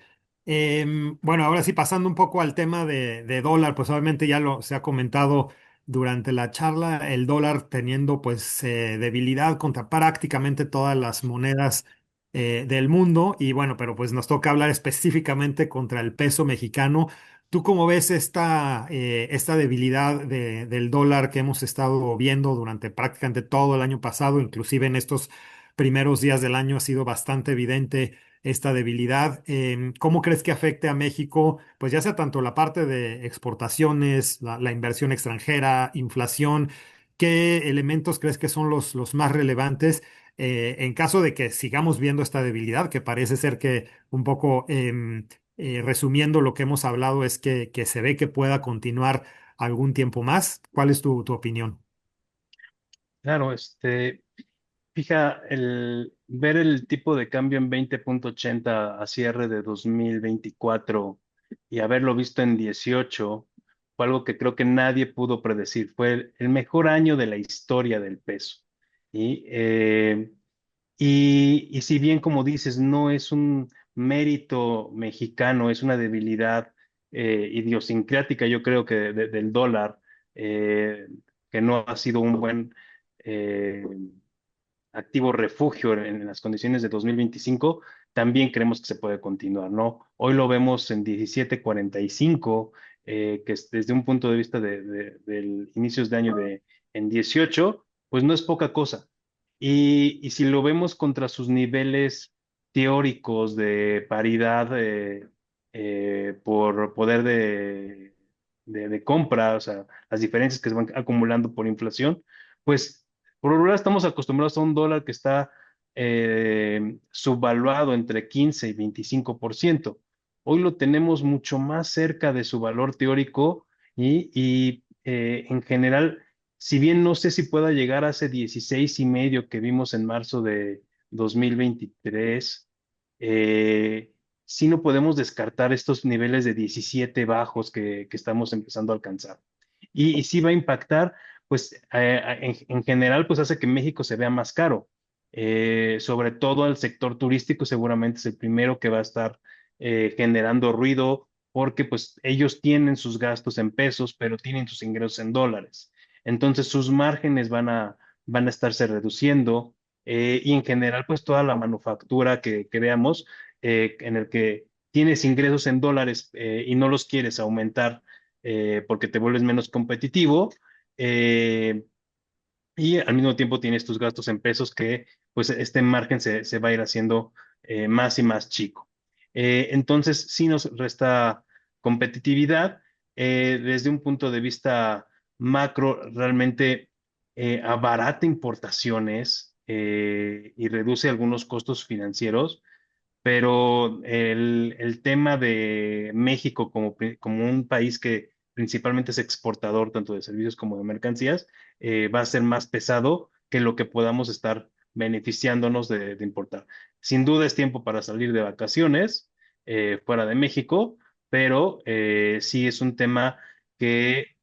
Bueno, ahora sí, pasando un poco al tema de dólar, pues obviamente se ha comentado durante la charla, el dólar teniendo pues debilidad contra prácticamente todas las monedas del mundo y bueno, pero pues nos toca hablar específicamente contra el peso mexicano. ¿Tú cómo ves esta debilidad del dólar que hemos estado viendo durante prácticamente todo el año pasado, inclusive en estos primeros días del año ha sido bastante evidente esta debilidad? ¿Cómo crees que afecte a México? Pues ya sea tanto la parte de exportaciones, la inversión extranjera, inflación, ¿qué elementos crees que son los más relevantes? En caso de que sigamos viendo esta debilidad, que parece ser que un poco resumiendo lo que hemos hablado es que se ve que pueda continuar algún tiempo más. ¿Cuál es tu opinión? Claro, fija, ver el tipo de cambio en 20.80 a cierre de 2024 y haberlo visto en 18 fue algo que creo que nadie pudo predecir. Fue el mejor año de la historia del peso. Y, eh, y si bien, como dices, no es un mérito mexicano, es una debilidad idiosincrática, yo creo que del dólar, eh, que no ha sido un buen eh, activo refugio en las condiciones de 2025, también creemos que se puede continuar, ¿no? Hoy lo vemos en 17.45, que es desde un punto de vista del inicios de año en 18, pues no es poca cosa. Y si lo vemos contra sus niveles teóricos de paridad por poder de compra, o sea, las diferencias que se van acumulando por inflación, pues por lo general estamos acostumbrados a un dólar que está subvaluado entre 15 y 25%. Hoy lo tenemos mucho más cerca de su valor teórico y en general, si bien no sé si pueda llegar a ese 16.5 que vimos en marzo de 2023, eh, sí no podemos descartar estos niveles de 17 bajos que estamos empezando a alcanzar. Y sí va a impactar pues en general, pues hace que México se vea más caro. Sobre todo al sector turístico, seguramente es el primero que va a estar generando ruido porque pues ellos tienen sus gastos en pesos, pero tienen sus ingresos en dólares. Entonces sus márgenes van a estarse reduciendo y en general pues toda la manufactura que veamos en el que tienes ingresos en dólares y no los quieres aumentar porque te vuelves menos competitivo, eh, y al mismo tiempo tienes tus gastos en pesos que pues este margen se va a ir haciendo más y más chico. Entonces, sí nos resta competitividad. Desde un punto de vista macro, realmente abarata importaciones y reduce algunos costos financieros, pero el tema de México como un país que principalmente es exportador tanto de servicios como de mercancías, va a ser más pesado que lo que podamos estar beneficiándonos de importar. Sin duda es tiempo para salir de vacaciones fuera de México, pero sí es un tema que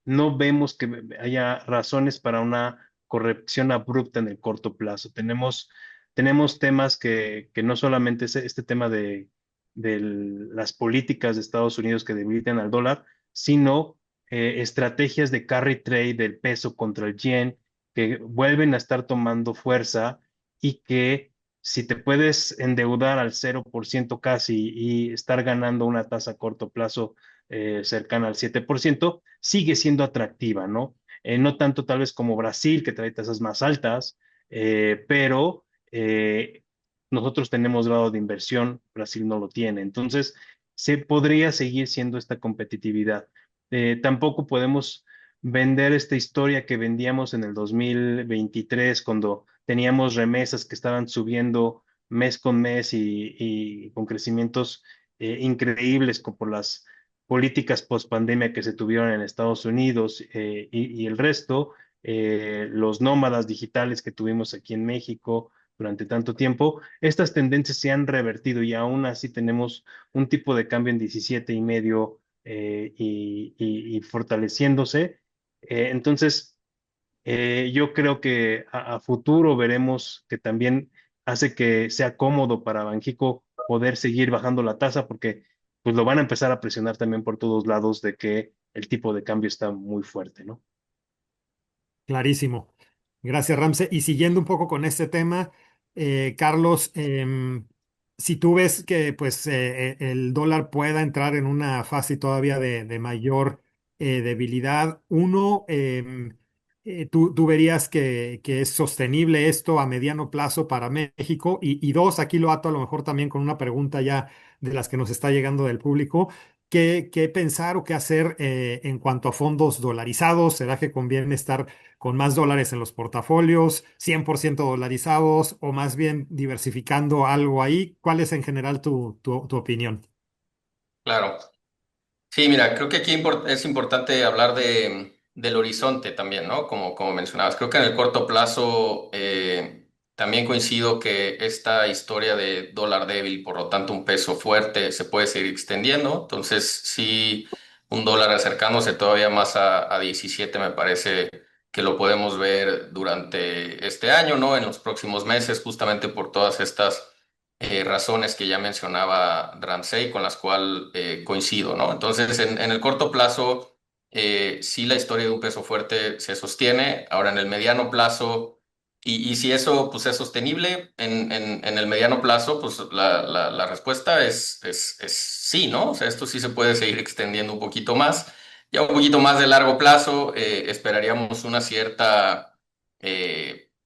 no vemos que haya razones para una corrección abrupta en el corto plazo. Tenemos temas que no solamente es este tema de las políticas de Estados Unidos que debilitan al dólar, sino estrategias de carry trade del peso contra el yen que vuelven a estar tomando fuerza y que si te puedes endeudar al 0% casi y estar ganando una tasa a corto plazo cercana al 7%, sigue siendo atractiva, ¿no? No tanto tal vez como Brasil, que trae tasas más altas, pero eh, nosotros tenemos grado de inversión, Brasil no lo tiene. Entonces, se podría seguir siendo esta competitividad. Tampoco podemos vender esta historia que vendíamos en el 2023 cuando teníamos remesas que estaban subiendo mes con mes y con crecimientos increíbles por las políticas post pandemia que se tuvieron en Estados Unidos y el resto, los nómadas digitales que tuvimos aquí en México durante tanto tiempo, estas tendencias se han revertido y aún así tenemos un tipo de cambio en 17.5 y fortaleciéndose. Entonces, yo creo que a futuro veremos que también hace que sea cómodo para Banxico poder seguir bajando la tasa porque pues lo van a empezar a presionar también por todos lados de que el tipo de cambio está muy fuerte, ¿no? Clarísimo. Gracias, Ramse. Y siguiendo un poco con este tema, Carlos, si tú ves que pues, el dólar pueda entrar en una fase todavía de mayor debilidad, uno, tú verías que es sostenible esto a mediano plazo para México. Y dos, aquí lo ato a lo mejor también con una pregunta ya de las que nos está llegando del público. qué pensar o qué hacer en cuanto a fondos dolarizados. ¿Será que conviene estar con más dólares en los portafolios, 100% dolarizados o más bien diversificando algo ahí? ¿Cuál es en general tu opinión? Claro. Sí, mira, creo que aquí es importante hablar del horizonte también, ¿no? Como mencionabas, creo que en el corto plazo también coincido que esta historia de dólar débil, por lo tanto un peso fuerte, se puede seguir extendiendo. Entonces, sí, un dólar acercándose todavía más a 17 me parece que lo podemos ver durante este año, ¿no? En los próximos meses, justamente por todas estas razones que ya mencionaba Ramsey, con las cuales coincido, ¿no? Entonces, en el corto plazo, sí la historia de un peso fuerte se sostiene. Ahora, en el mediano plazo, y si eso pues, es sostenible, en el mediano plazo, pues la respuesta es sí, ¿no? O sea, esto sí se puede seguir extendiendo un poquito más. Ya un poquito más de largo plazo, esperaríamos una cierta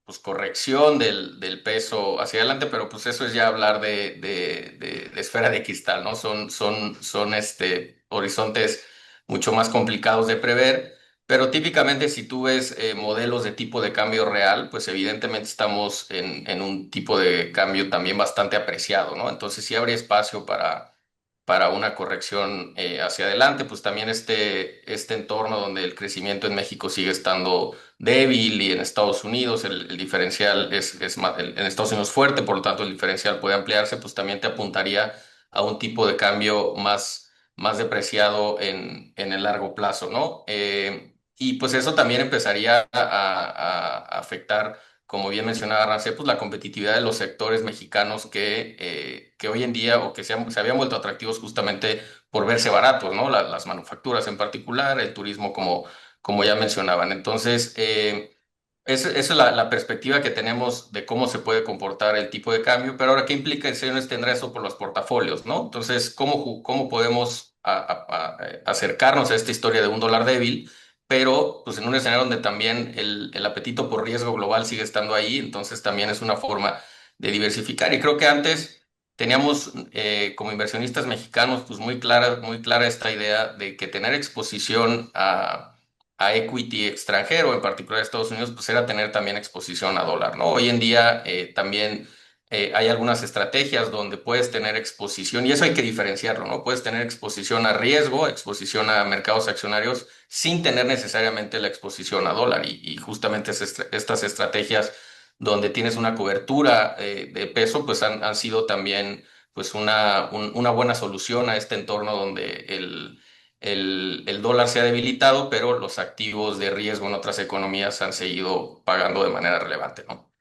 pues corrección del peso hacia adelante, pero pues eso es ya hablar de esfera de cristal, ¿no? Son horizontes mucho más complicados de prever, pero típicamente si tú ves modelos de tipo de cambio real, pues evidentemente estamos en un tipo de cambio también bastante apreciado, ¿no? Entonces sí habría espacio para una corrección hacia adelante, pues también este entorno donde el crecimiento en México sigue estando débil y en Estados Unidos el diferencial es más, en Estados Unidos fuerte, por lo tanto el diferencial puede ampliarse, pues también te apuntaría a un tipo de cambio más depreciado en el largo plazo, ¿no? Y pues eso también empezaría a afectar, como bien mencionaba Rancé, pues la competitividad de los sectores mexicanos que hoy en día o que se habían vuelto atractivos justamente por verse baratos, ¿no? Las manufacturas en particular, el turismo como ya mencionaban. Entonces, esa es la perspectiva que tenemos de cómo se puede comportar el tipo de cambio, pero ahora, ¿qué implicaciones tendrá eso por los portafolios, ¿no? Entonces, ¿cómo podemos acercarnos a esta historia de un dólar débil? Pero pues en un escenario donde también el apetito por riesgo global sigue estando ahí, entonces también es una forma de diversificar. Y creo que antes teníamos como inversionistas mexicanos pues muy clara esta idea de que tener exposición a equity extranjero, en particular Estados Unidos, pues era tener también exposición a dólar, ¿no? Hoy en día también hay algunas estrategias donde puedes tener exposición, y eso hay que diferenciarlo, ¿no? Puedes tener exposición a riesgo, exposición a mercados accionarios, sin tener necesariamente la exposición a dólar. Y justamente estas estrategias donde tienes una cobertura de peso, pues han sido también pues una buena solución a este entorno donde el dólar se ha debilitado, pero los activos de riesgo en otras economías han seguido pagando de manera relevante, ¿no?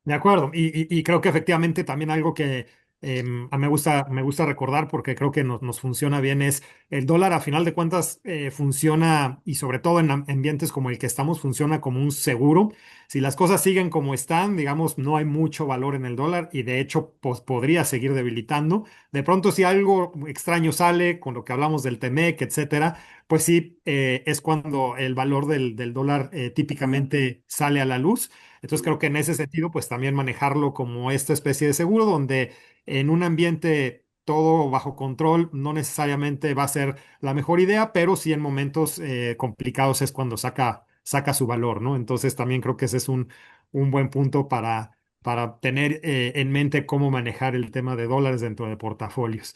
De acuerdo, y creo que efectivamente también algo que me gusta recordar porque creo que nos funciona bien es el dólar a final de cuentas funciona y sobre todo en ambientes como el que estamos funciona como un seguro. Si las cosas siguen como están, digamos, no hay mucho valor en el dólar y de hecho pues, podría seguir debilitando. De pronto si algo extraño sale con lo que hablamos del TEMEC, etcétera, pues sí es cuando el valor del dólar típicamente sale a la luz. Entonces creo que en ese sentido, pues también manejarlo como esta especie de seguro, donde en un ambiente todo bajo control no necesariamente va a ser la mejor idea, pero sí en momentos complicados es cuando saca su valor, ¿no? Entonces también creo que ese es un buen punto para tener en mente cómo manejar el tema de dólares dentro de portafolios.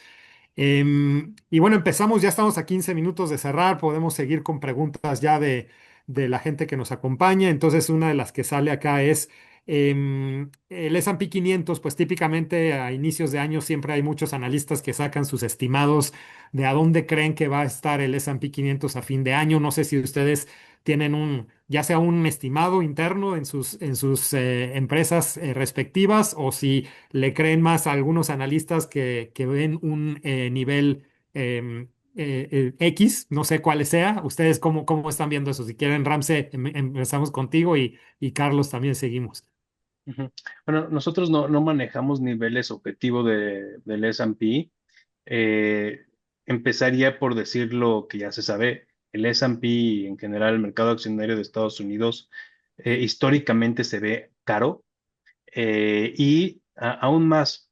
Y bueno, empezamos, ya estamos a 15 minutos de cerrar, podemos seguir con preguntas ya de la gente que nos acompaña. Entonces, una de las que sale acá es el S&P 500, pues típicamente a inicios de año siempre hay muchos analistas que sacan sus estimados de a dónde creen que va a estar el S&P 500 a fin de año. No sé si ustedes tienen ya sea un estimado interno en sus empresas respectivas o si le creen más a algunos analistas que ven un nivel X, no sé cuál sea. ¿Ustedes cómo están viendo eso? Si quieren, Ramsey, empezamos contigo y Carlos también seguimos. Ujú. Bueno, nosotros no manejamos niveles objetivo del S&P. Eh, Empezaría por decir lo que ya se sabe. El S&P, en general, el mercado accionario de Estados Unidos, históricamente se ve caro. Y aún más,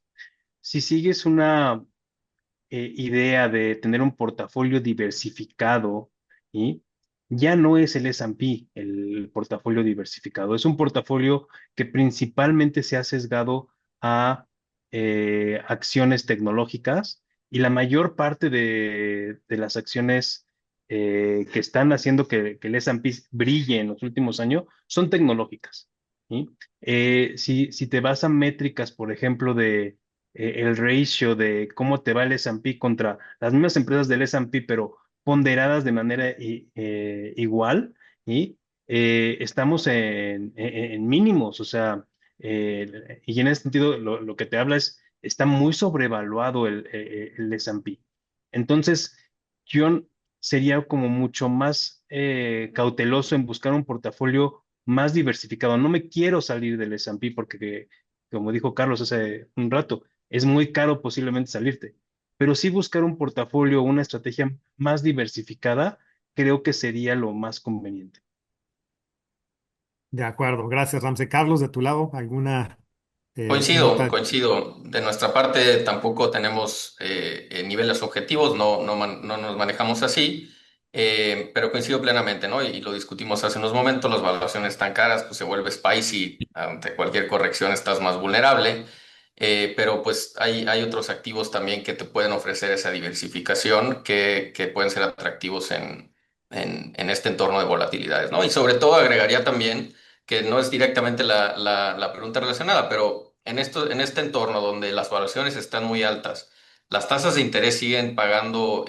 si sigues una idea de tener un portafolio diversificado, y ya no es el S&P el portafolio diversificado, es un portafolio que principalmente se ha sesgado a acciones tecnológicas y la mayor parte de las acciones que están haciendo que el S&P brille en los últimos años son tecnológicas. ¿Sí? Si te vas a métricas, por ejemplo, de el ratio de cómo te va el S&P contra las mismas empresas del S&P, pero ponderadas de manera igual, y estamos en mínimos, o sea, y en ese sentido lo que te habla es, está muy sobrevaluado el S&P. Entonces, yo sería como mucho más cauteloso en buscar un portafolio más diversificado. No me quiero salir del S&P porque, como dijo Carlos hace un rato, es muy caro posiblemente salirte, pero sí buscar un portafolio, una estrategia más diversificada, creo que sería lo más conveniente. De acuerdo, gracias, Ramsey. Carlos, de tu lado, ¿alguna Coincido, nota? coincido. De nuestra parte tampoco tenemos niveles objetivos, no nos manejamos así, pero coincido plenamente, ¿no? Y lo discutimos hace unos momentos, las valuaciones tan caras, pues se vuelve spicy, ante cualquier corrección estás más vulnerable, pero pues hay otros activos también que te pueden ofrecer esa diversificación que pueden ser atractivos en este entorno de volatilidades, ¿no? Y sobre todo agregaría también que no es directamente la pregunta relacionada, pero en este entorno donde las valuaciones están muy altas, las tasas de interés siguen pagando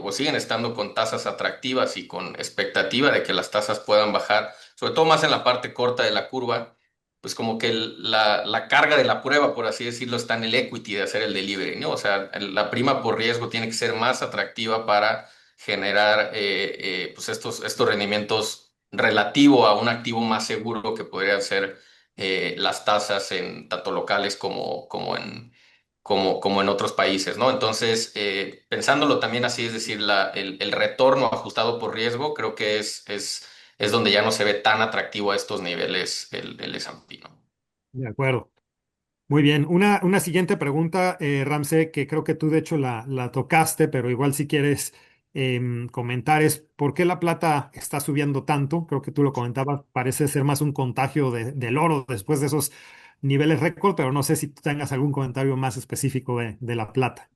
o siguen estando con tasas atractivas y con expectativa de que las tasas puedan bajar, sobre todo más en la parte corta de la curva, pues como que la carga de la prueba, por así decirlo, está en el equity de hacer el delivery, ¿no? O sea, la prima por riesgo tiene que ser más atractiva para generar pues estos rendimientos relativo a un activo más seguro que podrían ser las tasas en tanto locales como en otros países, ¿no? Entonces, pensándolo también así, es decir, el retorno ajustado por riesgo, creo que es donde ya no se ve tan atractivo a estos niveles el S&P, ¿no? De acuerdo. Muy bien. Una siguiente pregunta, Ramsey, que creo que tú de hecho la tocaste, pero igual si quieres comentar es ¿por qué la plata está subiendo tanto? Creo que tú lo comentabas, parece ser más un contagio del oro después de esos niveles récord, pero no sé si tú tengas algún comentario más específico de la plata.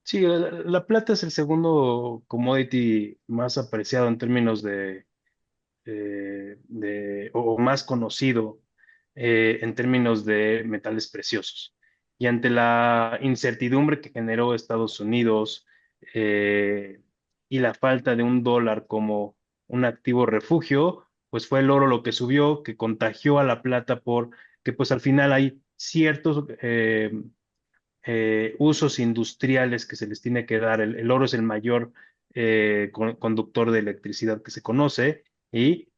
Sí, la plata es el segundo commodity más apreciado en términos o más conocido en términos de metales preciosos. Y ante la incertidumbre que generó Estados Unidos eh, y la falta de un dólar como un activo refugio, pues fue el oro lo que subió, que contagió a la plata por que pues al final hay ciertos usos industriales que se les tiene que dar. El oro es el mayor conductor de electricidad que se conoce,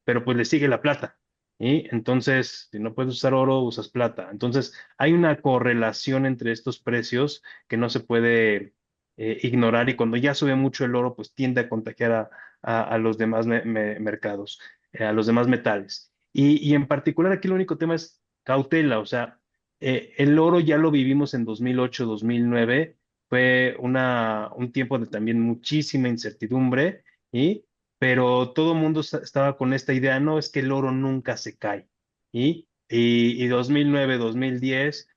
pero pues le sigue la plata. Y entonces, si no puedes usar oro, usas plata. Entonces, hay una correlación entre estos precios que no se puede ignorar y cuando ya sube mucho el oro, pues tiende a contagiar a los demás mercados, a los demás metales. Y en particular aquí el único tema es cautela, o sea, el oro ya lo vivimos en 2008, 2009, fue un tiempo de también muchísima incertidumbre, ¿y? Pero todo el mundo estaba con esta idea, no, es que el oro nunca se cae, y 2009, 2010,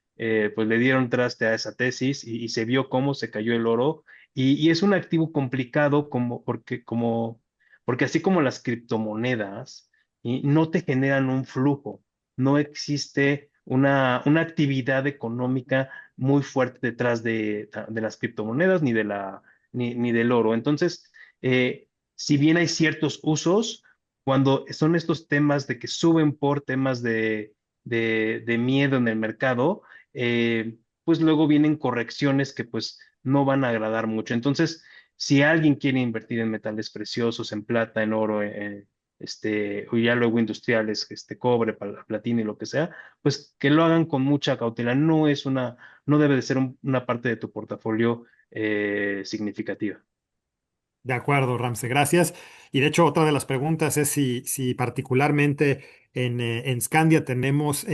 pues le dieron traste a esa tesis y se vio cómo se cayó el oro, y es un activo complicado porque así como las criptomonedas, ¿y? No te generan un flujo, no existe una actividad económica muy fuerte detrás de las criptomonedas ni del oro. Entonces, si bien hay ciertos usos, cuando son estos temas de que suben por temas de miedo en el mercado, pues luego vienen correcciones que pues no van a agradar mucho. Entonces, si alguien quiere invertir en metales preciosos, en plata, en oro, o ya luego industriales, cobre, platino y lo que sea, pues que lo hagan con mucha cautela. No debe de ser una parte de tu portafolio significativa. De acuerdo, Ramsey, gracias. Y de hecho, otra de las preguntas es si particularmente en Scandia tenemos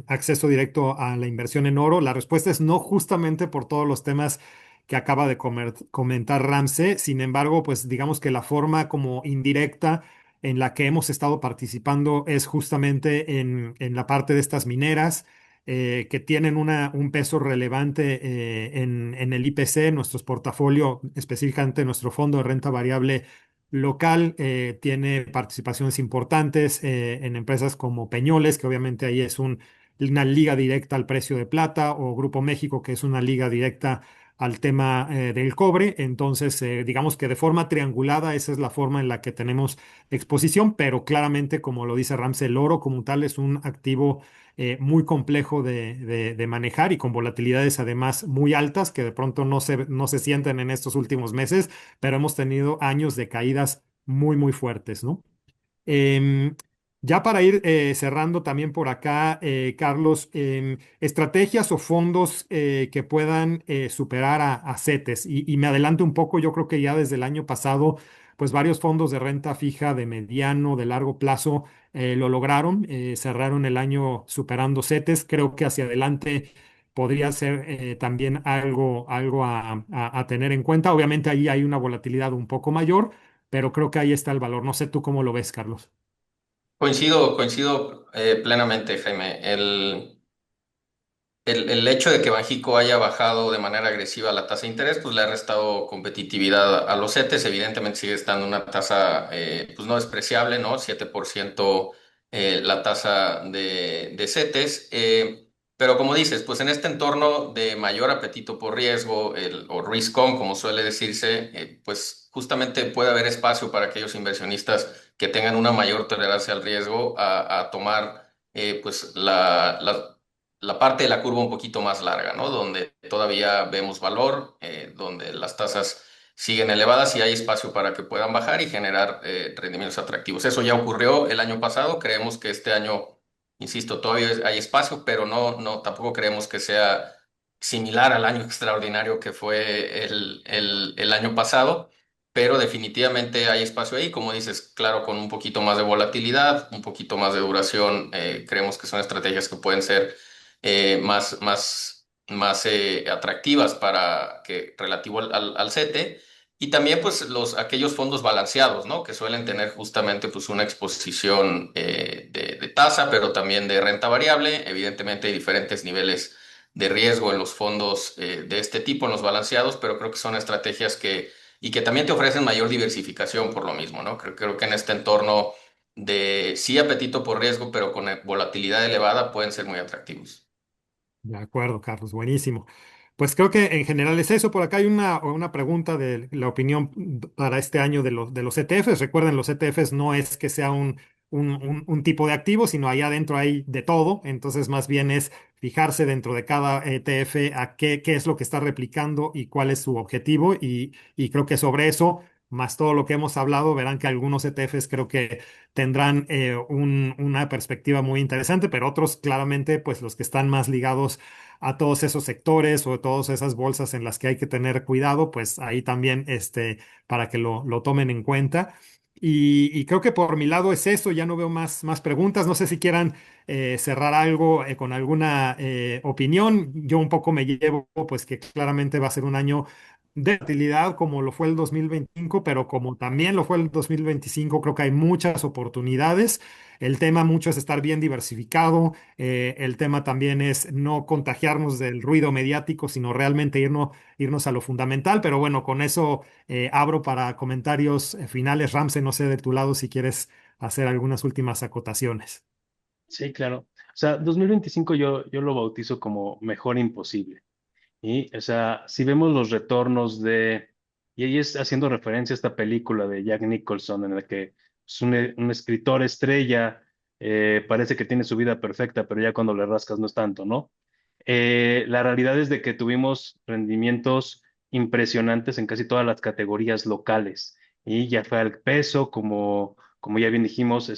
acceso directo a la inversión en oro. La respuesta es no, justamente por todos los temas que acaba de comentar Ramsey. Sin embargo, pues digamos que la forma como indirecta en la que hemos estado participando es justamente en la parte de estas mineras. Que tienen un peso relevante en el IPC, nuestros portafolio, específicamente nuestro fondo de renta variable local, tiene participaciones importantes en empresas como Peñoles, que obviamente ahí es una liga directa al precio de plata, o Grupo México, que es una liga directa al tema del cobre. Entonces, digamos que de forma triangulada, esa es la forma en la que tenemos exposición, pero claramente, como lo dice Ramsey, el oro como tal es un activo muy complejo de manejar y con volatilidades además muy altas que de pronto no se sienten en estos últimos meses, pero hemos tenido años de caídas muy, muy fuertes, ¿no? Em, ya para ir cerrando también por acá, Carlos, estrategias o fondos que puedan superar a CETES. Y me adelanto un poco, yo creo que ya desde el año pasado, pues varios fondos de renta fija de mediano, de largo plazo lo lograron, cerraron el año superando CETES. Creo que hacia adelante podría ser también algo a tener en cuenta. Obviamente ahí hay una volatilidad un poco mayor, pero creo que ahí está el valor. No sé tú cómo lo ves, Carlos. Coincido plenamente, Jaime. El hecho de que Banxico haya bajado de manera agresiva la tasa de interés, pues le ha restado competitividad a los CETES. Evidentemente sigue estando una tasa pues no despreciable, ¿no? 7% la tasa de CETES. Pero como dices, pues en este entorno de mayor apetito por riesgo, o risk on, como suele decirse, pues justamente puede haber espacio para aquellos inversionistas que tengan una mayor tolerancia al riesgo a tomar pues la parte de la curva un poquito más larga, ¿no? Donde todavía vemos valor, donde las tasas siguen elevadas y hay espacio para que puedan bajar y generar rendimientos atractivos. Eso ya ocurrió el año pasado, creemos que este año, insisto, todavía hay espacio, pero tampoco creemos que sea similar al año extraordinario que fue el año pasado. Pero definitivamente hay espacio ahí, como dices, claro, con un poquito más de volatilidad, un poquito más de duración, creemos que son estrategias que pueden ser más atractivas para que relativo al CETE. Y también pues aquellos fondos balanceados, ¿no? Que suelen tener justamente pues una exposición de tasa, pero también de renta variable. Evidentemente hay diferentes niveles de riesgo en los fondos de este tipo, en los balanceados, pero creo que son estrategias y que también te ofrecen mayor diversificación por lo mismo, ¿no? Creo que en este entorno de sí apetito por riesgo, pero con volatilidad elevada pueden ser muy atractivos. De acuerdo, Carlos, buenísimo. Pues creo que en general es eso. Por acá hay una pregunta de la opinión para este año de los ETFs. Recuerden, los ETFs no es que sea un tipo de activo, sino allá adentro hay de todo. Entonces, más bien es fijarse dentro de cada ETF a qué es lo que está replicando y cuál es su objetivo. Y creo que sobre eso, más todo lo que hemos hablado, verán que algunos ETFs creo que tendrán una perspectiva muy interesante, pero otros claramente, pues los que están más ligados a todos esos sectores o todas esas bolsas en las que hay que tener cuidado, pues ahí también para que lo tomen en cuenta. Y creo que por mi lado es eso, ya no veo más preguntas. No sé si quieran cerrar algo con alguna opinión. Yo un poco me llevo, pues que claramente va a ser un año de utilidad como lo fue el 2025, pero como también lo fue el 2025, creo que hay muchas oportunidades. El tema mucho es estar bien diversificado. El tema también es no contagiarnos del ruido mediático, sino realmente irnos a lo fundamental. Pero bueno, con eso abro para comentarios finales. Ramsey, no sé de tu lado si quieres hacer algunas últimas acotaciones. Sí, claro. O sea, 2025 yo lo bautizo como mejor imposible. Y, o sea, si vemos los retornos y ahí es haciendo referencia a esta película de Jack Nicholson en la que es un escritor estrella, parece que tiene su vida perfecta, pero ya cuando le rascas no es tanto, ¿no? La realidad es de que tuvimos rendimientos impresionantes en casi todas las categorías locales y ya fue al peso, como ya bien dijimos,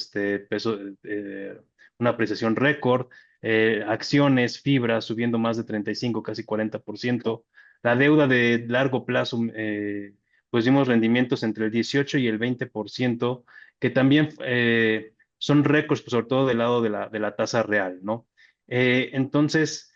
peso, una apreciación récord, acciones, fibras subiendo más de 35, casi 40%. La deuda de largo plazo, pues vimos rendimientos entre el 18 y el 20%, que también son récords, pues, sobre todo del lado de la tasa real, ¿no? Entonces,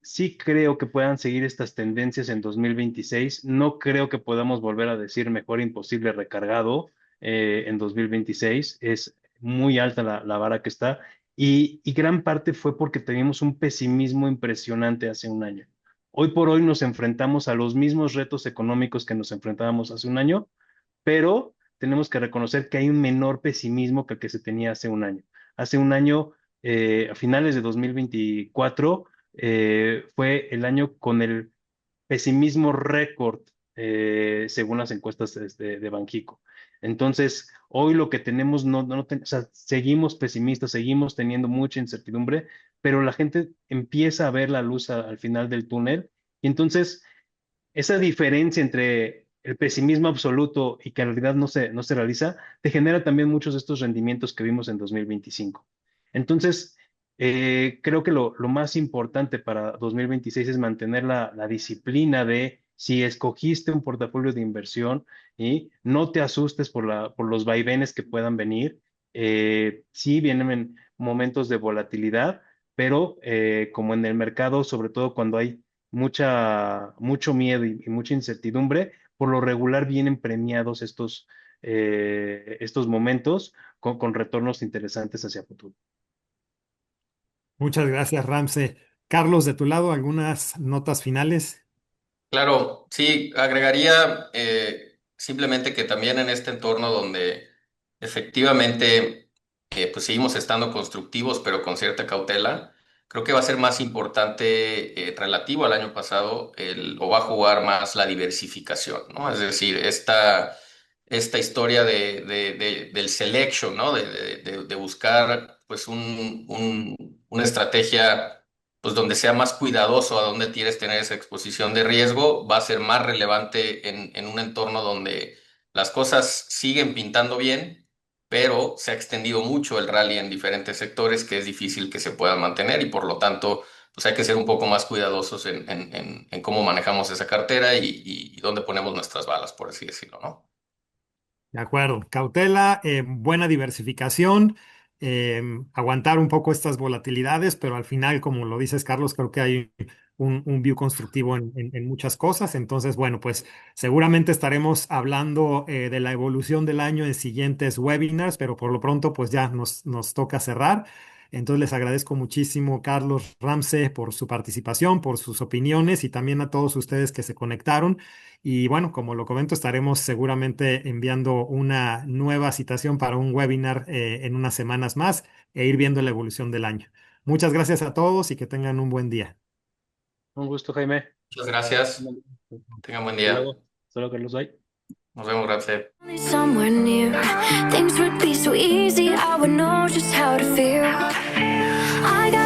sí creo que puedan seguir estas tendencias en 2026. No creo que podamos volver a decir mejor imposible recargado en 2026. Es muy alta la vara que está y gran parte fue porque teníamos un pesimismo impresionante hace un año. Hoy por hoy nos enfrentamos a los mismos retos económicos que nos enfrentábamos hace un año, pero tenemos que reconocer que hay un menor pesimismo que el que se tenía hace un año. Hace un año, a finales de 2024, fue el año con el pesimismo récord, según las encuestas de Banxico. Entonces, hoy lo que tenemos, o sea, seguimos pesimistas, seguimos teniendo mucha incertidumbre, pero la gente empieza a ver la luz al final del túnel. Y entonces, esa diferencia entre el pesimismo absoluto y que en realidad no se realiza, te genera también muchos de estos rendimientos que vimos en 2025. Entonces, creo que lo más importante para 2026 es mantener la disciplina de si escogiste un portafolio de inversión y no te asustes por los vaivenes que puedan venir. Sí vienen momentos de volatilidad, pero como en el mercado, sobre todo cuando hay mucho miedo y mucha incertidumbre, por lo regular vienen premiados estos momentos con retornos interesantes hacia futuro. Muchas gracias, Ramsey. Carlos, de tu lado, algunas notas finales. Claro, sí, agregaría simplemente que también en este entorno donde efectivamente pues seguimos estando constructivos, pero con cierta cautela, creo que va a ser más importante relativo al año pasado, o va a jugar más la diversificación, ¿no? Es decir, esta historia del selection, ¿no? De buscar pues una estrategia pues donde sea más cuidadoso a dónde quieres tener esa exposición de riesgo, va a ser más relevante en un entorno donde las cosas siguen pintando bien, pero se ha extendido mucho el rally en diferentes sectores que es difícil que se puedan mantener y por lo tanto, pues hay que ser un poco más cuidadosos en cómo manejamos esa cartera y dónde ponemos nuestras balas, por así decirlo, ¿no? De acuerdo, cautela, buena diversificación, aguantar un poco estas volatilidades, pero al final, como lo dices, Carlos, creo que hay un view constructivo en muchas cosas. Entonces, bueno, pues seguramente estaremos hablando de la evolución del año en siguientes webinars, pero por lo pronto, pues ya nos toca cerrar. Entonces, les agradezco muchísimo, Carlos Ramsey, por su participación, por sus opiniones y también a todos ustedes que se conectaron. Y bueno, como lo comento, estaremos seguramente enviando una nueva citación para un webinar en unas semanas más e ir viendo la evolución del año. Muchas gracias a todos y que tengan un buen día. Un gusto, Jaime. Muchas gracias. Tengan buen Hasta día. luego. Hasta luego, Carlos. Bye. Nos vemos, gracias. Only somewhere near. Things would be so easy, I would know just how to feel. I got